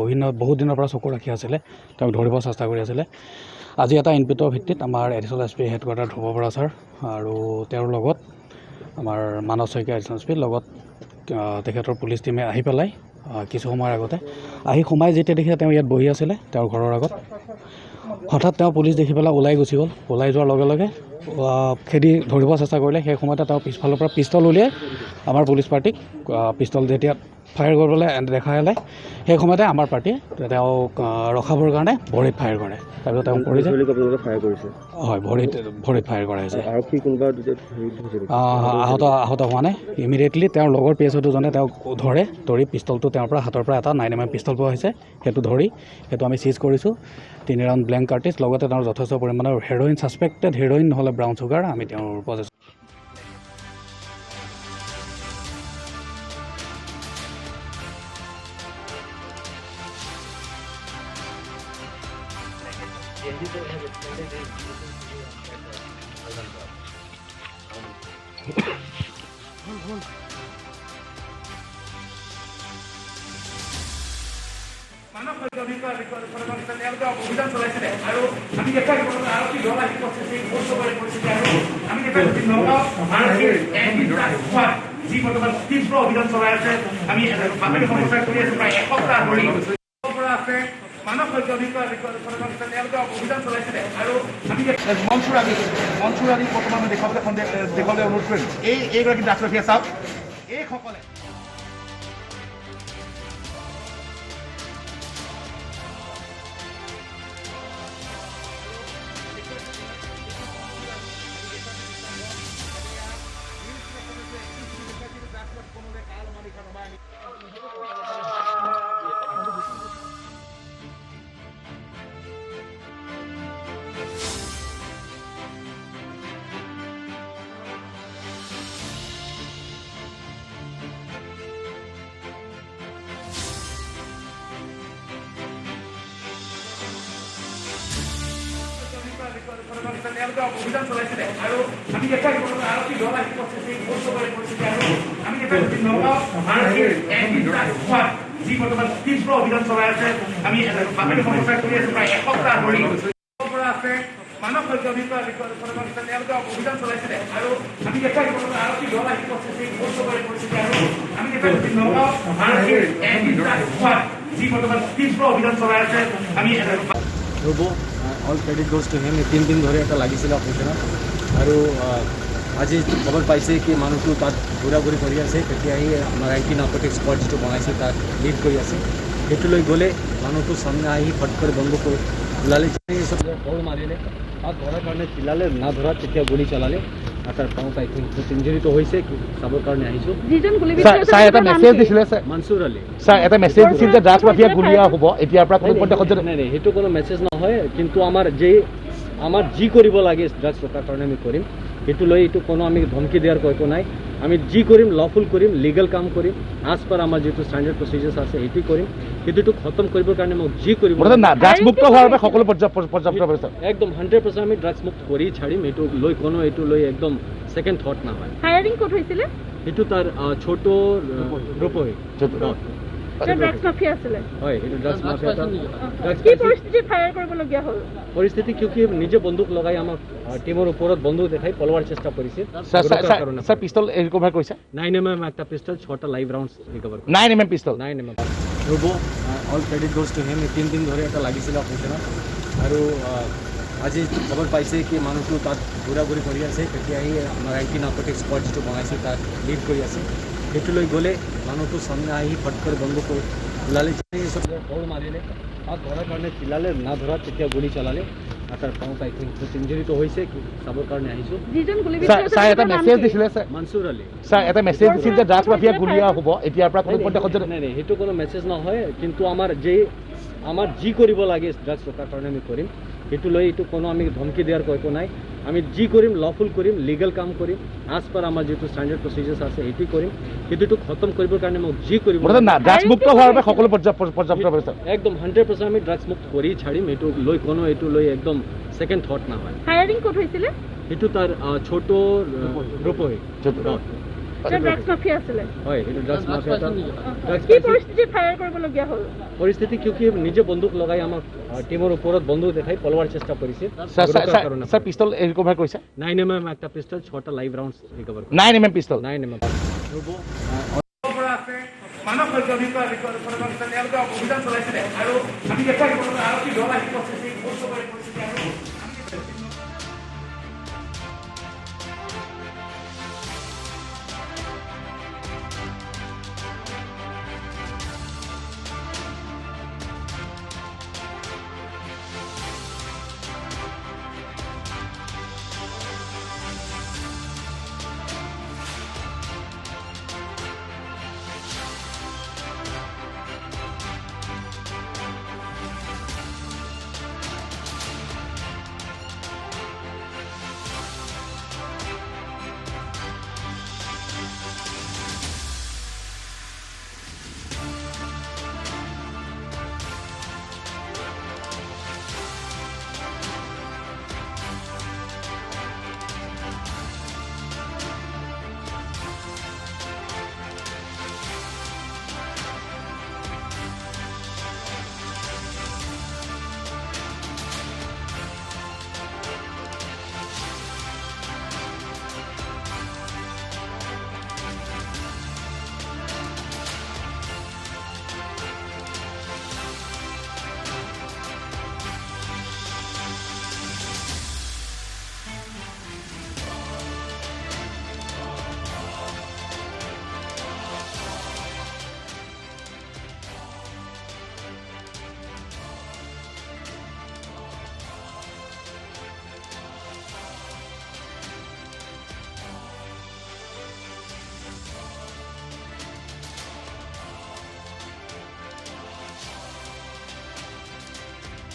বহুত দিনৰ পৰা চকু ৰাখি আছিলে, তেওঁক ধৰিব চেষ্টা কৰি আছিলে। আজি এটা ইনপুটৰ ভিত্তিত আমাৰ additional S P headquarter Dhruba Bora sir আৰু তেওঁৰ লগত আমাৰ মানৱ শইকীয়া এডিশ্যনেল এছ পিৰ লগত তেখেতৰ পুলিচ টিমে আহি পেলাই কিছু সময়ৰ আগতে সোমাই যেতিয়া দেখি তেওঁ ইয়াত বহি আছিলে তেওঁৰ ঘৰৰ আগত, হঠাৎ তেওঁ পুলিচ দেখি পেলাই ওলাই গুচি গ'ল। ওলাই যোৱাৰ লগে লগে খেদি ধৰিব চেষ্টা কৰিলে। সেই সময়তে তেওঁ পিছফালৰ পৰা পিষ্টল উলিয়াই আমাৰ পুলিচ পাৰ্টিক পিষ্টল যেতিয়া ফায়াৰ কৰিবলৈ দেখালে, সেই সময়তে আমাৰ পাৰ্টীয়ে তেওঁক ৰখাবৰ কাৰণে ভৰিত ফায়াৰ কৰে। তাৰপিছত তেওঁ কৰিছে হয়, ভৰিত ফায়াৰ কৰা হৈছে। আহত হোৱা নাই। ইমিডিয়েটলি তেওঁৰ লগৰ PSO দুজনে তেওঁক ধৰি পিষ্টলটো তেওঁৰ পৰা হাতৰ পৰা এটা 9mm পিষ্টল পোৱা হৈছে, সেইটো আমি চিজ কৰিছোঁ। 3 ৰাউণ্ড ব্লেংক কাৰ্টিজ, লগতে তেওঁৰ যথেষ্ট পৰিমাণৰ হেৰইন, ছাছপেক্টেড হেৰইন নহ'লে ব্ৰাউন চুগাৰ আমি তেওঁৰ পজেছ মানৱ তেওঁলোকে অভিযান চলাইছিলে আৰু আমি দেখা আৰক্ষী দল আহি পৌঁছিছে পৰিস্থিতি আৰু আমি দেখা নগাঁও আৰক্ষীৰ যি বৰ্তমান তীব্ৰ অভিযান চলাই আছে। আমি বাতৰি সম্প্ৰচাৰ কৰি আছো প্ৰায় এসপ্তাহ ধৰি পৰা আছে। মানৱ তেওঁলোকে অভিযান চলাইছিলে আৰু আমি মনসুৰ আলী বৰ্তমান দেখুৱাবলৈ অনুৰোধ কৰিম। এইগৰাকী ড্ৰাগছ মাফিয়া চাওক, এইসকলে তেওঁলোকে অভিযান চলাইছিলে আৰু আমি দেখা আৰক্ষী দল আহি পৌঁছিছে পৰিস্থিতি আৰু আমি দেখা নগাঁও আৰক্ষীৰ যি বৰ্তমান তীব্ৰ অভিযান চলাই আছে। আমি বাতৰি সম্প্ৰচাৰ কৰি আছো প্ৰায় এসপ্তাহ ধৰি পৰা আছে। মানৱ তেওঁলোকে অভিযান চলাইছিলে আৰু আমি দেখা আৰক্ষী দল আহি পৌঁছিছে পৰিস্থিতি আৰু আমি দেখা নগাঁও আৰক্ষীৰ যি বৰ্তমান তীব্ৰ অভিযান চলাই আছে। আমি ৰ'ব all credit goes to him. 3 দিন ধৰি এটা লাগিছিলে অপাৰেশ্যনত আৰু আজি খবৰ পাইছে কি মানুহটো তাত ঘূৰা ঘূৰি কৰি আছে, তেতিয়া আহি আমাৰ এণ্টি নাৰ্কটিক স্কোৱাড যিটো বনাইছে তাক লিড কৰি আছে। সেইটো লৈ গ'লে মানুহটো সামনে আহি ফট কৰি বন্ধ কৰি ওলালে, চব দৌৰ মাৰিলে, তাত ধৰাৰ কাৰণে চিলালে, না ধৰা তেতিয়া গুলি চলালে। তাৰ পাওঁ আই থিংক ইঞ্জুৰিটো হৈছে, চাবৰ কাৰণে আহিছোঁ। যিজন গুলিবিদ্ধ ছাৰ এটা মেছেজ দিছিলে ছাৰ, মনসুৰ আলী ছাৰ এটা মেছেজ দিছিল যে ড্ৰাগছ মাফিয়া গুলীয়া হ'ব, এতিয়াৰ পৰা কোনো পৰ্যায়ত নাই, সেইটো কোনো মেছেজ নহয়, কিন্তু আমাৰ যি কৰিব লাগে ড্ৰাগছ ৰখাৰ কাৰণে আমি কৰিম। সেইটো লৈ এইটো কোনো আমি ধমকি দিয়াৰ একো নাই। আমি যি কৰিম লফুল কৰিম, লিগেল কাম কৰিম, আজ পাৰ আমাৰ যিটো ষ্টেণ্ডাৰ্ড প্ৰচিজাৰ্ছ আছে সেইটো কৰিম। কিন্তু এইটো খতম কৰিবৰ কাৰণে মোক যি কৰিব ড্ৰাগছ মুক্ত হোৱাৰ বাবে সকলো পৰ্যাপ্ত ব্যৱস্থা একদম 100% আমি ড্ৰাগছ মুক্ত কৰি ছাড়িম। এইটো লৈ একদম ছেকেণ্ড থট নহয়। ফায়াৰিং ক'ত হৈছিলে? সেইটো তাৰ ছোট ৰূপহী ড্ৰাগছ মাফিয়া আছিলে হয় এইটো ড্ৰাগছ মাফিয়া কি পৰিস্থিতি ফায়াৰ কৰিবলগীয়া হ'ল পৰিস্থিতি কিয় নিজে বন্দুক লগাই আমাক টিমৰ ওপৰত বন্দুক দেখাই পলোৱাৰ চেষ্টা কৰিছিল স্যাৰ পিস্তল ৰিকভাৰ কৰেছে 9mm একটা পিস্তল 6টা live rounds recover 9mm pistol 9mm Dhruv all credit goes to him 3 দিন ধৰি এটা লাগিছিলে অপাৰেশ্যনত আৰু আজি খবৰ পাইছে কি মানুহটো তাত ঘূৰা ঘূৰি কৰি আছে তেতিয়া আহি আমাৰ আইটি নাৰ্কটিক স্কোৱাড যিটো বনাইছে তাত লিড কৰি আছে সেইটো লৈ গ'লে মানুহটো সামনে আহি ফট কৰি বন্দুক ওলালে চব দৌৰ মাৰিলে তাত ধৰাৰ কাৰণে চিলালে না ধৰা তেতিয়া গুলি চলালে তাৰ পাউত আই থিংক ইঞ্জুৰিটো হৈছে চাবৰ কাৰণে আহিছোঁ যিজন গুলিবিদ্ধ স্যাৰ এটা মেসেজ দিছিলে স্যাৰ মনসুৰ আলী স্যাৰ এটা মেসেজ দিছিল যে ড্ৰাগছ মাফিয়া গুলিয়া হ'ব এতিয়াৰ পৰা কোনো পৰ্যায়ত নাই নাই সেইটো কোনো মেছেজ নহয় কিন্তু আমাৰ যি কৰিব লাগে ড্ৰাগছ ৰখাৰ কাৰণে আমি কৰিম সেইটো লৈ এইটো কোনো আমি ধমকি দিয়াৰ একো নাই আমি যি কৰিম লফুল কৰিম লিগেল কাম কৰিম আজ পাৰ আমাৰ যিটো ষ্টেণ্ডাৰ্ড প্ৰচিজাৰ্ছ আছে সেইটো কৰিম কিন্তু খতম কৰিবৰ কাৰণে মোক যি কৰিব ড্ৰাগছ মুক্ত হোৱাৰ বাবে সকলো পৰ্যাপ্ত ব্যৱস্থা একদম 100% আমি ড্ৰাগছ মুক্ত কৰি ছাড়িম এইটো লৈ একদম ছেকেণ্ড থট নহয় ফায়াৰিং ক'ত হৈছিলে সেইটো তাৰ ছোট ৰূপহী ড্ৰাগছ মাফিয়া আছিলে হয় এইটো ড্ৰাগছ মাফিয়া কি পৰিস্থিতি ফায়াৰ কৰিবলগীয়া হ'ল পৰিস্থিতি কিয় নিজে বন্দুক লগাই আমাক টিমৰ ওপৰত বন্দুক দেখাই পলোৱাৰ চেষ্টা কৰিছিল স্যাৰ পিস্তল ৰিকভাৰ কৰেছে 9mm একটা পিস্তল 6টা live rounds recover 9mm pistol 9mm Dhruv পৰা আছে মানৱ অধিকাৰ তেওঁলোকে অভিযান চলাইছিলে আৰু আমি দেখুৱাই আৰক্ষী দল